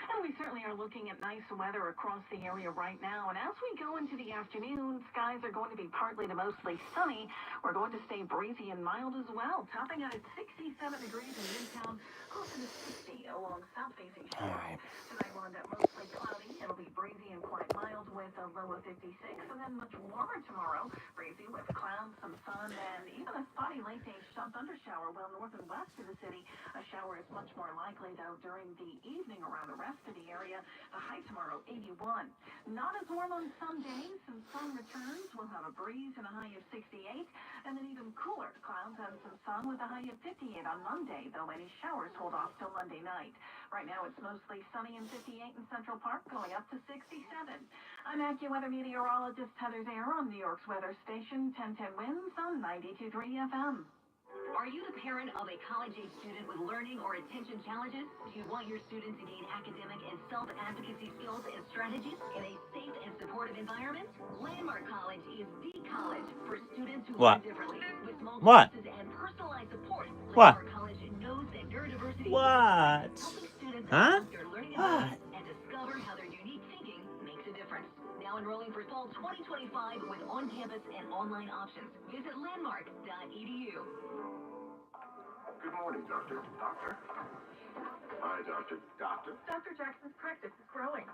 And we certainly are looking at nice weather across the area right now. And as we go into the afternoon, skies are going to be partly to mostly sunny. We're going to stay breezy and mild as well, topping out at 67 degrees in Midtown, closer to 60 along south-facing shore. All right. Tonight we'll end up mostly cloudy. It'll be breezy and quite mild with a low of 56, and then much warmer tomorrow. Breezy with clouds, some sun, and even a spotty late-day thunder shower well north and west of the city. A shower is much more likely, though, during the evening around the rest of the area. A high tomorrow, 81. Not as warm on some days. Some sun returns. We'll have a breeze and a high of 68, and then even cooler clouds and some sun with a high of 58 on Monday, though any showers hold off till Monday night. Right now, it's mostly sunny and 58 in Central Park, going up to 67. I'm AccuWeather meteorologist Heather Zare on New York's weather station, 1010 Winds on 92.3 FM. Are you the parent of a college-age student with learning or attention challenges? Do you want your student to gain academic and self-advocacy skills and strategies in a safe and supportive environment? Landmark College is the college for students who learn differently. With small classes and personalized support, Landmark College knows that neurodiversity helping students adjust their learning abilities and discover how their unique thinking makes a difference. Now enrolling for fall 2025 with on-campus and online options. Visit landmark.edu. Good morning, Doctor. Doctor? Hi, Doctor. Doctor? Dr. Jackson's practice is growing.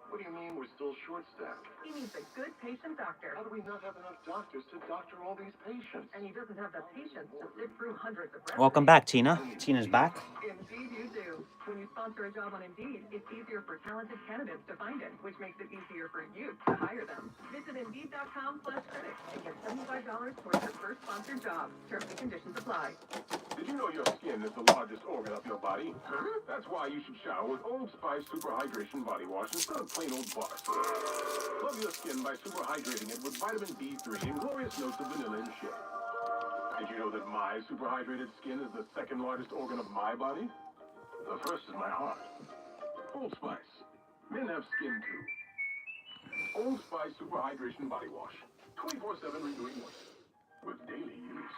What do you mean we're still short-staffed? He needs a good patient doctor. How do we not have enough doctors to doctor all these patients? And he doesn't have the patience to sit through hundreds of resumes. Welcome back, Tina. Tina's back. Indeed you do. When you sponsor a job on Indeed, it's easier for talented candidates to find it, which makes it easier for you to hire them. Visit Indeed.com/critic and get $75 towards your first sponsored job. Terms and conditions apply. Did you know your skin is the largest organ of your body? Huh? That's why you should shower with Old Spice Super Hydration Body Wash instead of plain old bar soap. Love your skin by super hydrating it with vitamin B3 and glorious notes of vanilla and shea. Did you know that my superhydrated skin is the second largest organ of my body? The first is my heart. Old Spice. Men have skin too. Old Spice Superhydration Body Wash. 24/7 renewing moisture. With daily use.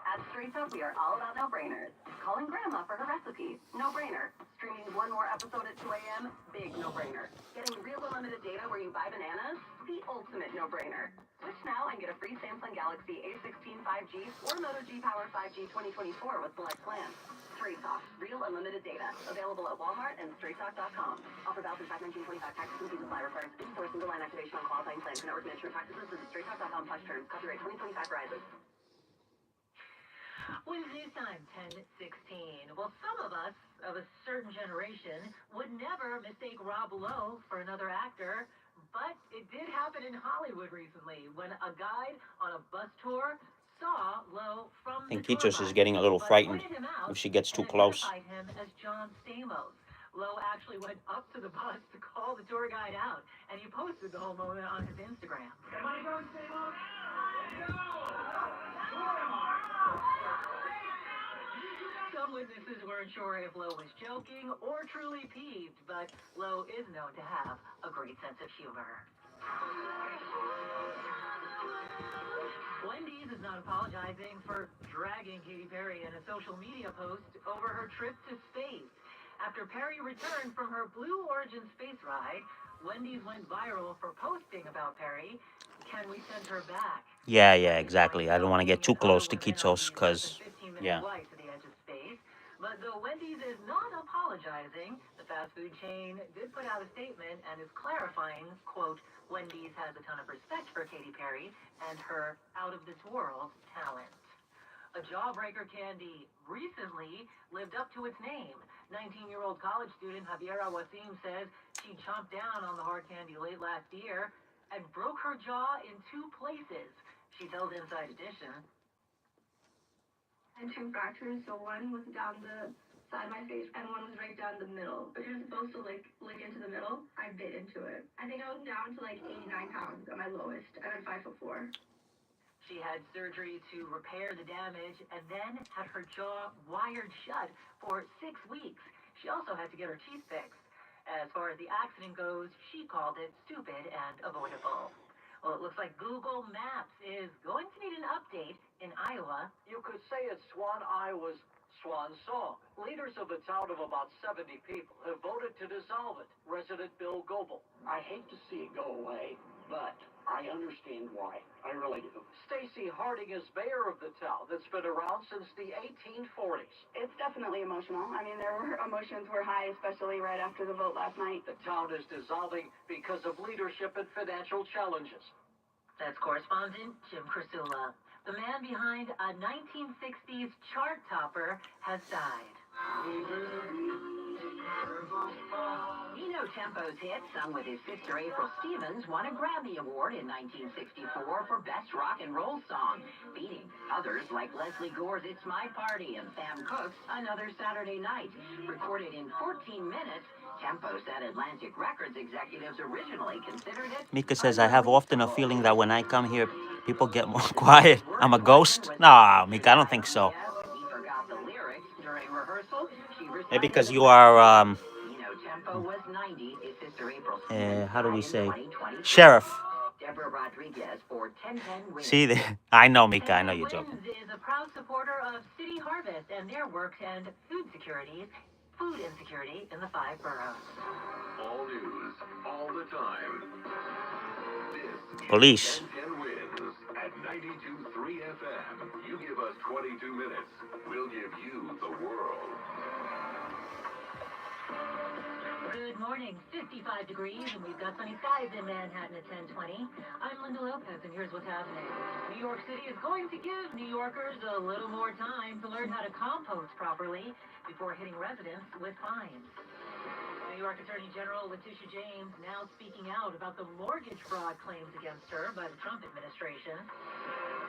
At Straight Up, we are all about no-brainers. Calling Grandma for her recipe, no-brainer. Streaming one more episode at 2 a.m., big no-brainer. Getting real unlimited data where you buy bananas, the ultimate no-brainer. Switch now and get a free Samsung Galaxy A16 5G or Moto G-Power 5G 2024 with select plans. Straight Talk, real unlimited data. Available at Walmart and StraightTalk.com. Offer valid through 5/19/25. Taxes and fees apply. Requires in-store single line activation on qualifying plans. For network and insurance practices, visit StraightTalk.com/terms. Copyright 2025 Verizon. When it's news time, 10:16. Well, some of us of a certain generation would never mistake Rob Lowe for another actor, but it did happen in Hollywood recently when a guide on a bus tour saw Lowe from I think the tour Kichos is bus, getting a little but frightened pointed him out if she gets too and close. identified him as John Stamos. Lowe actually went up to the bus to call the tour guide out, and he posted the whole moment on his Instagram. Am I John Stamos? Some witnesses weren't sure if Lowe was joking or truly peeved, but Lowe is known to have a great sense of humor. Wendy's is not apologizing for dragging Katy Perry in a social media post over her trip to space. After Perry returned from her Blue Origin space ride, Wendy's went viral for posting about Perry. Can we send her back? Yeah, exactly. I don't want to get too close to Kichos because, yeah. But though Wendy's is not apologizing, the fast food chain did put out a statement and is clarifying, quote, Wendy's has a ton of respect for Katy Perry and her out-of-this-world talent. A jawbreaker candy recently lived up to its name. 19-year-old college student Javiera Wasim says she chomped down on the hard candy late last year and broke her jaw in 2 places. She tells Inside Edition. I had 2 fractures, so one was down the side of my face and one was right down the middle. But you're supposed to lick into the middle. I bit into it. I think I was down to like 89 pounds at my lowest, and I'm 5'4". She had surgery to repair the damage and then had her jaw wired shut for 6 weeks. She also had to get her teeth fixed. As far as the accident goes, she called it stupid and avoidable. Well, it looks like Google Maps is going to need an update in Iowa. You could say it's Swan, Iowa's swan song. Leaders of the town of about 70 people have voted to dissolve it. Resident Bill Goebel. I hate to see it go away, but I understand why. I really do. Stacy Harding is mayor of the town that's been around since the 1840s. It's definitely emotional. I mean, emotions were high, especially right after the vote last night. The town is dissolving because of leadership and financial challenges. That's correspondent Jim Krasula. The man behind a 1960s chart topper has died. Nino Tempo's hit, sung with his sister April Stevens, won a Grammy Award in 1964 for Best Rock and Roll Song, beating others like Leslie Gore's It's My Party and Sam Cooke's Another Saturday Night. Recorded in 14 minutes, Tempo said Atlantic Records executives originally considered it. Mika says, I have often a feeling that when I come here, people get more quiet. I'm a ghost? Nah, Mika, I don't think so. Maybe because you are, how do we say, sheriff. See, I know, Mika, I know you're joking. Is a proud supporter of City Harvest and their work to end food insecurity in the 5 boroughs. All news, all the time. This Police. 10 wins at 92.3 FM. You give us 22 minutes, we'll give you the world. Good morning, 55 degrees, and we've got sunny skies in Manhattan at 10:20. I'm Linda Lopez, and here's what's happening. New York City is going to give New Yorkers a little more time to learn how to compost properly before hitting residents with fines. New York Attorney General Letitia James now speaking out about the mortgage fraud claims against her by the Trump administration.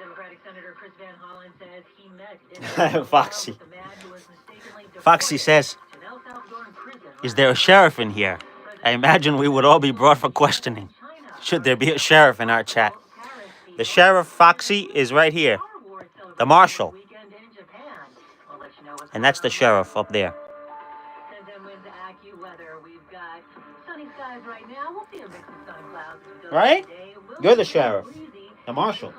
Democratic Senator Chris Van Hollen says he met in Foxy. with the man who was mistakenly Foxy says, to El Salvadoran prison. is there a sheriff in here? I imagine we would all be brought for questioning. Should there be a sheriff in our chat? The sheriff, Foxy, is right here. The marshal. And that's the sheriff up there. Right? You're the sheriff. The marshal.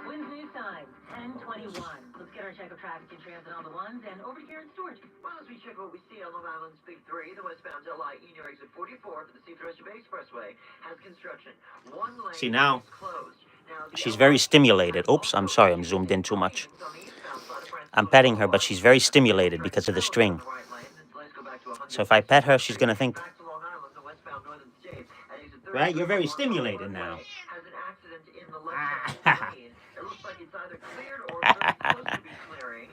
Winds news time, 10:21. Let's get our check of traffic and transit on the ones and over to Karen Stewart. Well, as we check what we see on Long Island's Big Three, the westbound LIE near exit 44 for the Seaford Bay Expressway has construction. One lane See, now is closed. Now, the she's very stimulated. Oops, I'm sorry, I'm zoomed in too much. I'm petting her, but she's very stimulated because of the string. So if I pet her, she's going to think, right? You're very stimulated now. has an accident in the left lane. It looks like it's either cleared or very close to be clearing.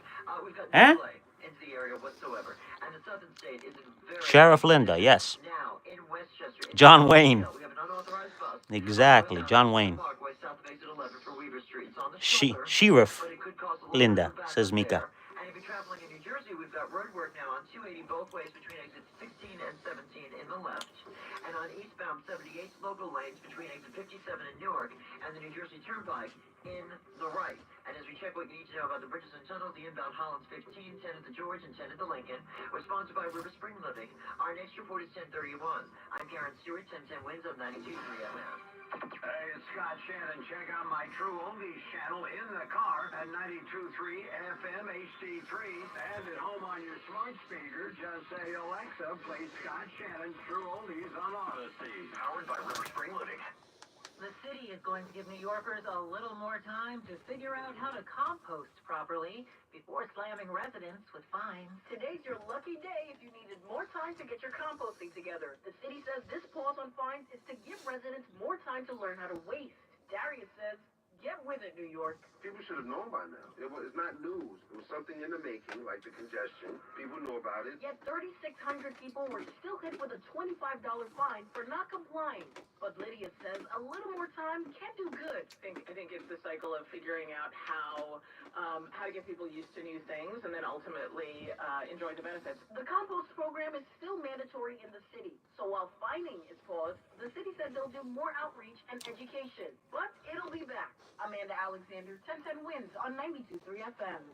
We've got no delay into the area whatsoever. And the Southern State is in very Sheriff Linda, yes. now in Westchester. John Wayne. We have an unauthorized bus. Exactly, John Wayne. Parkway south of exit 11 for Weaver Street. It's on the Sheriff Linda, says Mika. And if you're traveling in New Jersey, we've got road work now on 280 both ways between exits 16 and 17 in the left. And on eastbound 78 local lanes between exit 57 in Newark and the New Jersey Turnpike in the right. And as we check what you need to know about the bridges and tunnels, the inbound Hollands 15, 10 at the George, and 10 at the Lincoln. We're sponsored by River Spring Living. Our next report is 10:31. I'm Karen Stewart, 1010 Winds of 92.3 FM. Hey, it's Scott Shannon. Check out my True Oldies channel in the car at 92.3 FM HD3. And at home on your smart speaker, just say, Alexa, play Scott Shannon's True Oldies on Odyssey. Powered by River Spring Living. The city is going to give New Yorkers a little more time to figure out how to compost properly before slamming residents with fines. Today's your lucky day if you needed more time to get your composting together. The city says this pause on fines is to give residents more time to learn how to waste. Darius says, get with it, New York. People should have known by now. It's not news. It was something in the making, like the congestion. People knew about it. Yet 3,600 people were still hit with a $25 fine for not complying. But Lydia says a little more time can do good. I think it's the cycle of figuring out how to get people used to new things and then ultimately enjoy the benefits. The compost program is still mandatory in the city. So while fining is paused, the city said they'll do more outreach and education. But it'll be back. Amanda Alexander, 1010 Winds on 92.3 FM.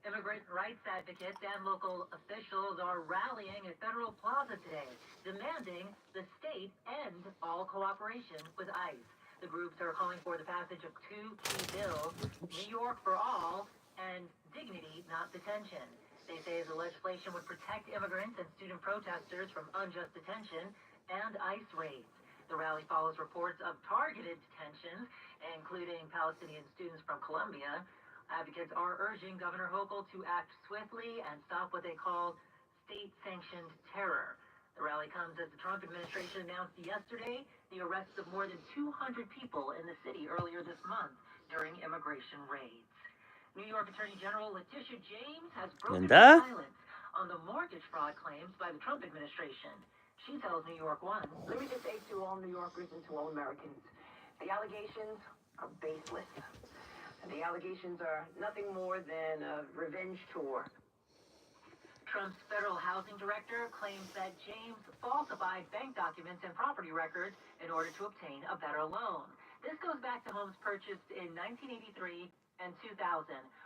Immigrant rights advocates and local officials are rallying at Federal Plaza today, demanding the state end all cooperation with ICE. The groups are calling for the passage of two key bills, New York for All and Dignity, Not Detention. They say the legislation would protect immigrants and student protesters from unjust detention and ICE raids. The rally follows reports of targeted detentions, including Palestinian students from Colombia. Advocates are urging Governor Hochul to act swiftly and stop what they call state-sanctioned terror. The rally comes as the Trump administration announced yesterday the arrests of more than 200 people in the city earlier this month during immigration raids. New York Attorney General Letitia James has broken silence on the mortgage fraud claims by the Trump administration. She tells New York One. Let me just say to all New Yorkers and to all Americans, the allegations are baseless. The allegations are nothing more than a revenge tour. Trump's federal housing director claims that James falsified bank documents and property records in order to obtain a better loan. This goes back to homes purchased in 1983 and 2000,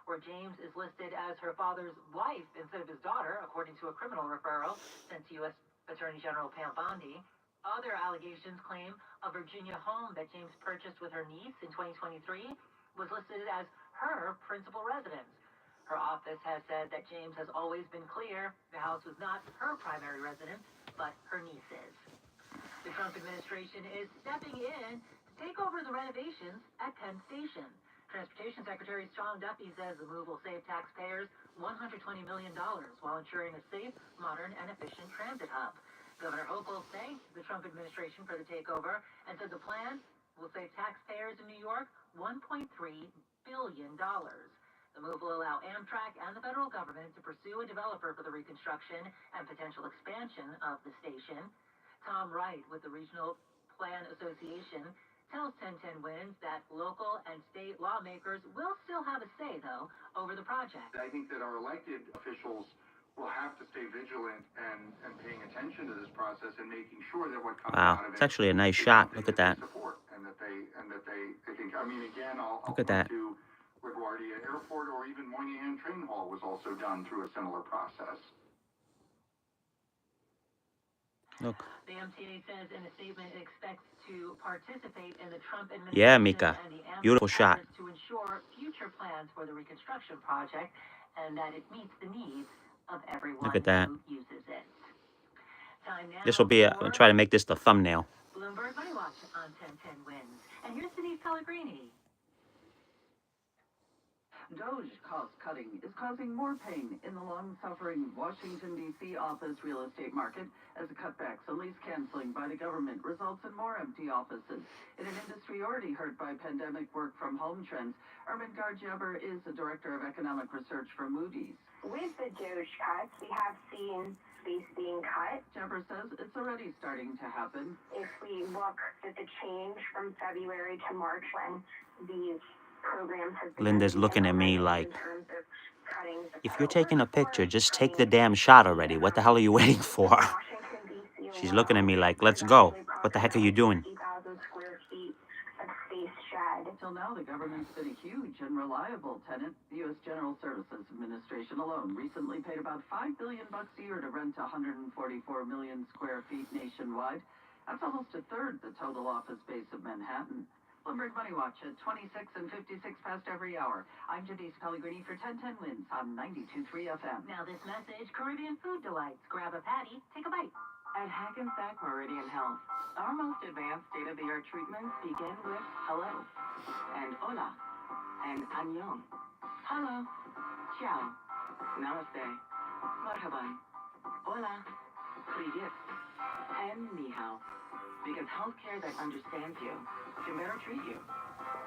where James is listed as her father's wife instead of his daughter, according to a criminal referral sent to U.S. Attorney General Pam Bondi. Other allegations claim a Virginia home that James purchased with her niece in 2023 was listed as her principal residence. Her office has said that James has always been clear the house was not her primary residence, but her niece's. The Trump administration is stepping in to take over the renovations at Penn Station. Transportation Secretary Sean Duffy says the move will save taxpayers $120 million while ensuring a safe, modern, and efficient transit hub. Governor Hochul thanked the Trump administration for the takeover and said the plan will save taxpayers in New York $1.3 billion. The move will allow Amtrak and the federal government to pursue a developer for the reconstruction and potential expansion of the station. Tom Wright with the Regional Plan Association tells 1010 Winds that local and state lawmakers will still have a say, though, over the project. I think that our elected officials will have to stay vigilant. vigilant and paying attention to this process and making sure that what comes Wow, out of it's it actually a nice is shot. something Look at that. they support and that they think. I mean, again, I'll Look at point that. to LaGuardia Airport or even Moynihan Train Hall was also done through a similar process. Look. The MTA says in a statement it expects to participate in the Trump administration Yeah, Mika. and the Beautiful Amtrak's shot. efforts to ensure future plans for the reconstruction project and that it meets the needs of everyone Look at that. who uses it. Time now This will be for I'll try to make this the thumbnail. Bloomberg Money Watch on 1010 Wins. And here's Denise Pellegrini. DOGE cost cutting is causing more pain in the long-suffering Washington, D.C. office real estate market as the cutbacks and lease canceling by the government results in more empty offices. In an industry already hurt by pandemic work-from-home trends, Ermin Garjaber is the Director of Economic Research for Moody's. With the DOGE cuts, we have seen space being cut. Jaber says it's already starting to happen. If we look at the change from February to March when these programs have been Linda's looking at me like, in terms of cutting the if you're taking a picture, just take the damn shot already. What the hell are you waiting for? Washington, D.C. She's looking at me like, let's go. What the heck are you doing? 50,000 square feet of space shed. Until now, the government's been a huge and reliable tenant. The U.S. General Services Administration alone recently paid about $5 billion a year to rent 144 million square feet nationwide. That's almost a third the total office space of Manhattan. Bloomberg Money Watch at 26 and 56 past every hour. I'm Denise Pellegrini for 1010 Wins on 92.3 FM. Now this message, Caribbean Food Delights. Grab a patty, take a bite. At Hackensack Meridian Health, our most advanced state-of-the-art treatments begin with hello, and hola, and annyeong. Hello, ciao, namaste, marhaban, hola, привет, and ni hao. Because healthcare that understands you can better treat you.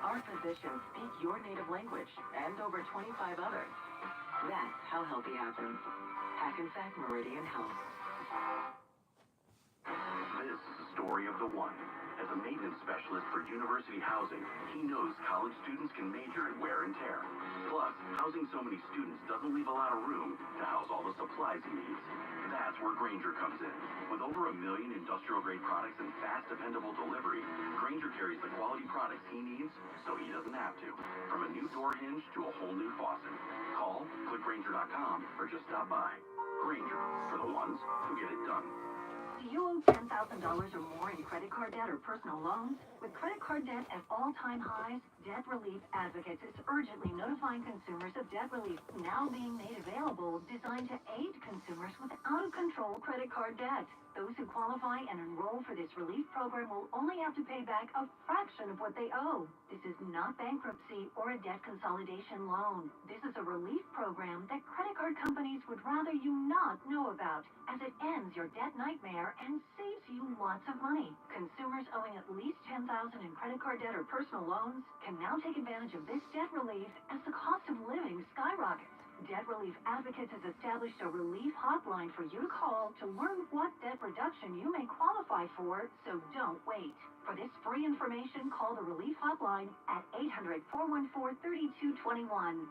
Our physicians speak your native language and over 25 others. That's how healthy happens. Hackensack Meridian Health. This is the story of the one. As a maintenance specialist for university housing, he knows college students can major in wear and tear. Plus, housing so many students doesn't leave a lot of room to house all the supplies he needs. That's where Grainger comes in. With over 1 million industrial-grade products and fast, dependable delivery, Grainger carries the quality products he needs so he doesn't have to. From a new door hinge to a whole new faucet. Call, click Grainger.com, or just stop by. Grainger, for the ones who get it done. Do you owe $10,000 or more in credit card debt or personal loans? With credit card debt at all-time highs, Debt Relief Advocates is urgently notifying consumers of debt relief now being made available, designed to aid consumers with out-of-control credit card debt. Those who qualify and enroll for this relief program will only have to pay back a fraction of what they owe. This is not bankruptcy or a debt consolidation loan. This is a relief program that credit card companies would rather you not know about, as it ends your debt nightmare and saves you lots of money. Consumers owing at least $10,000 in credit card debt or personal loans can now take advantage of this debt relief as the cost of living skyrockets. Debt Relief Advocates has established a relief hotline for you to call to learn what debt reduction you may qualify for, so don't wait. For this free information, call the relief hotline at 800-414-3221.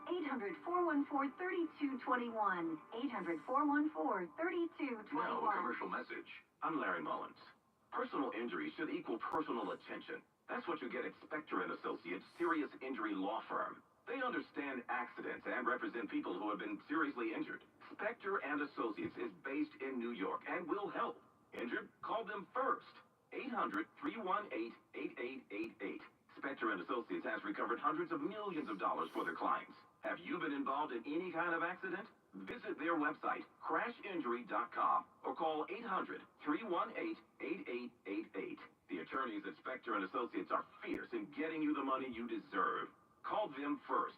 800-414-3221. 800-414-3221. Now, a commercial message. I'm Larry Mullins. Personal injury should equal personal attention. That's what you get at Spector & Associates Serious Injury Law Firm. They understand accidents and represent people who have been seriously injured. Spector & Associates is based in New York and will help. Injured? Call them first. 800-318-8888. Spector & Associates has recovered hundreds of millions of dollars for their clients. Have you been involved in any kind of accident? Visit their website, crashinjury.com, or call 800-318-8888. The attorneys at Spector & Associates are fierce in getting you the money you deserve. Call them first.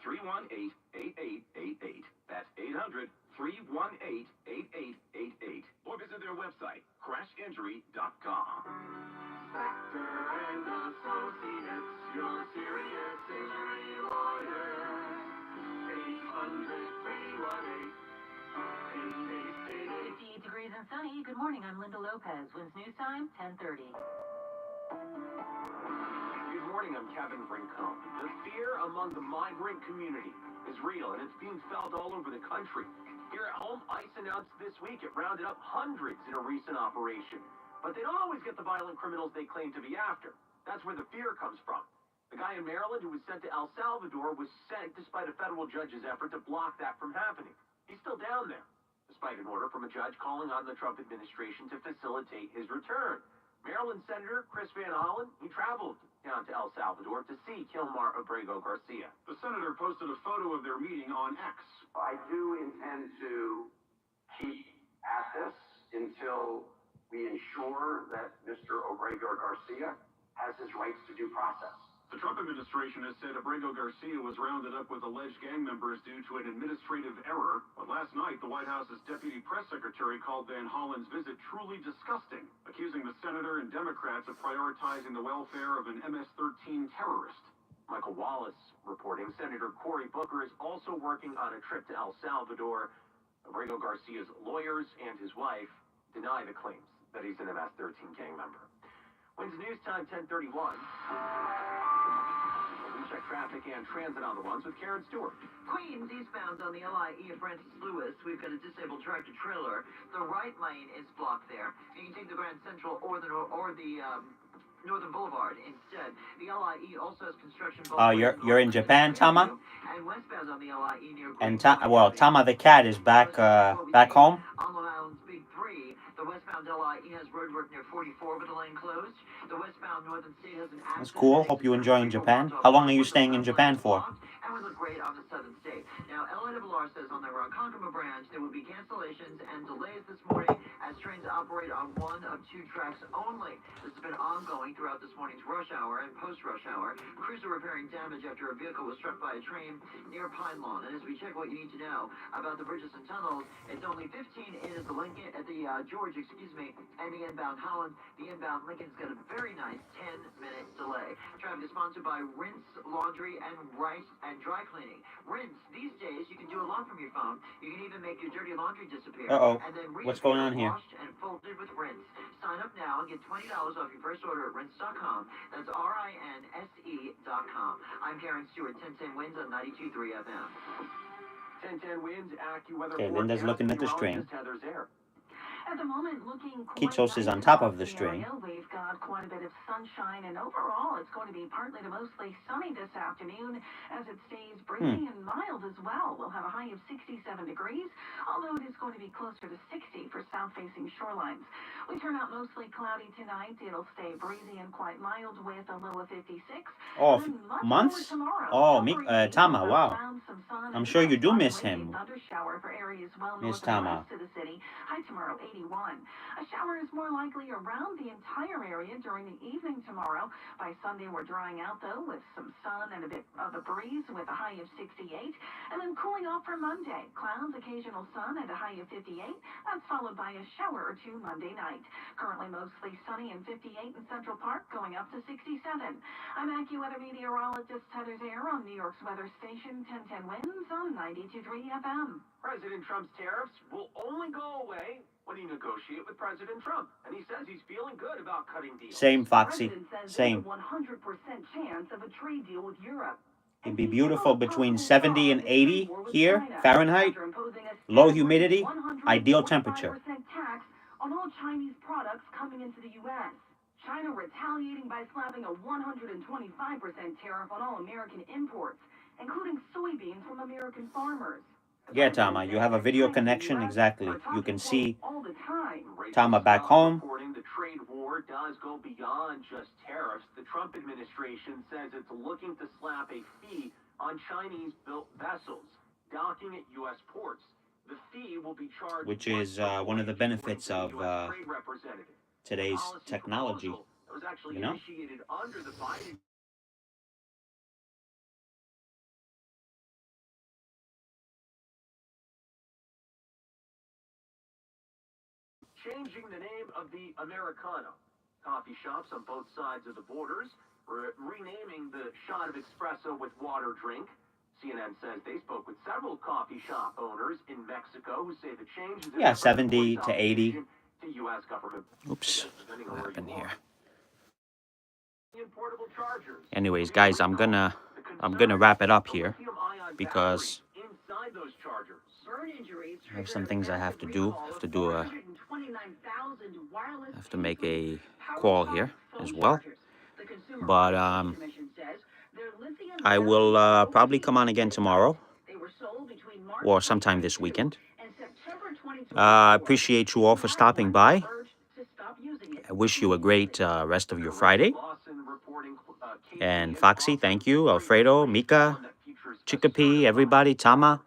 800-318-8888. That's 800-318-8888. Or visit their website, crashinjury.com. Spector & Associates, your serious injury lawyer. 800-318-8888. 58 degrees and sunny. Good morning. I'm Linda Lopez. Wins News Time, 10:30. Good morning, I'm Kevin Rincon. The fear among the migrant community is real, and it's being felt all over the country. Here at home, ICE announced this week it rounded up hundreds in a recent operation. But they don't always get the violent criminals they claim to be after. That's where the fear comes from. The guy in Maryland who was sent to El Salvador was sent despite a federal judge's effort to block that from happening. He's still down there, despite an order from a judge calling on the Trump administration to facilitate his return. Maryland Senator Chris Van Hollen, he traveled down to El Salvador to see Kilmar Abrego Garcia. The senator posted a photo of their meeting on X. I do intend to keep at this until we ensure that Mr. Abrego Garcia has his rights to due process. The Trump administration has said Abrego Garcia was rounded up with alleged gang members due to an administrative error. But last night, the White House's deputy press secretary called Van Hollen's visit truly disgusting, accusing the senator and Democrats of prioritizing the welfare of an MS-13 terrorist. Michael Wallace reporting Senator Cory Booker is also working on a trip to El Salvador. Abrego Garcia's lawyers and his wife deny the claims that he's an MS-13 gang member. When's News Time 10:31. We check traffic and transit on the ones with Karen Stewart. Queens eastbound on the LIE at Francis Lewis. We've got a disabled tractor trailer. The right lane is blocked there. You can take the Grand Central or the Northern Boulevard instead. The LIE also has construction. You're in Japan, Tama? And westbound on the LIE near. And Tama the cat is back home. On Long Island's Big 3, the westbound LIE has roadwork near 44 with the lane closed. The westbound Northern State has an accident. That's cool. Hope you're enjoying Japan. How long are you staying in Japan for? And we look great on the Southern State. Now, LIRR says on their Ronkonkoma branch there will be cancellations and delays this morning as trains operate on one of two tracks only. This has been ongoing throughout this morning's rush hour and post-rush hour. Crews are repairing damage after a vehicle was struck by a train near Pine Lawn. And as we check what you need to know about the bridges and tunnels, it's only 15 in at the Lincoln, at the George, and the inbound Holland. The inbound Lincoln's got a very nice 10-minute delay. Traffic is sponsored by Rinse Laundry and Rice and Dry Cleaning. Rinse, these days you can do a lot from your phone. You can even make your dirty laundry disappear. Uh-oh. And then What's going on here? washed and folded with Rinse. Sign up now and get $20 off your first order at rinse.com. That's RINSE.com. I'm Karen Stewart, 1010 Wins on 92.3 FM. 1010 Wins, AccuWeather. Okay, Linda's looking at the string. Heather's Air. At the moment, looking quite Kitos is nice on top of across the string. area. We've got quite a bit of sunshine, and overall, it's going to be partly to mostly sunny this afternoon as it stays breezy and mild as well. We'll have a high of 67 degrees, although it is going to be closer to 60 for south-facing shorelines. We turn out mostly cloudy tonight. It'll stay breezy and quite mild with a low of 56. Oh, And much months? lower tomorrow. Oh, Upper 80s, Tama, wow. clouds, some sun, I'm and sure you do light miss him, thunder shower for areas well Miss north and Tama. west of the city. High tomorrow, 81. A shower is more likely around the entire area during the evening tomorrow. By Sunday, we're drying out, though, with some sun and a bit of a breeze with a high of 68. And then cooling off for Monday. Clouds, occasional sun at a high of 58. That's followed by a shower or two Monday night. Currently mostly sunny and 58 in Central Park, going up to 67. I'm AccuWeather meteorologist Heather Air on New York's weather station, 1010 Winds on 92.3 FM. President Trump's tariffs will only go away when he negotiates with President Trump. And he says he's feeling good about cutting deals. Same, Foxy. President says Same. there's a 100% chance of a trade deal with Europe. It'd be beautiful between 70 and 80 here, Fahrenheit. Low humidity, ideal temperature. Tax on all Chinese products coming into the U.S. China retaliating by slapping a 125% tariff on all American imports, including soybeans from American farmers. Yeah, Tama, you have a video connection, exactly. You can see All the time. Tama back home. Reporting the trade war does go beyond just tariffs. The Trump administration says it's looking to slap a fee on Chinese-built vessels docking at U.S. ports. The fee will be charged, Which is one of the benefits of today's technology, It was actually you know? initiated under the Biden. Changing the name of the Americano. Coffee shops on both sides of the borders renaming the shot of espresso with water drink. CNN says they spoke with several coffee shop owners in Mexico who say the change is Yeah, 70 to 80. to U.S. government. Oops, what happened here? Portable chargers. Anyways, guys, I'm gonna wrap it up here because inside those chargers. I have some things I have to do. I have to make a call here as well. But I will probably come on again tomorrow or sometime this weekend. I appreciate you all for stopping by. I wish you a great rest of your Friday. And Foxy, thank you. Alfredo, Mika, Chicopee, everybody, Tama,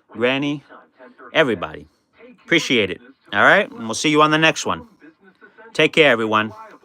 Granny, everybody. Appreciate it. All right? And we'll see you on the next one. Take care, everyone.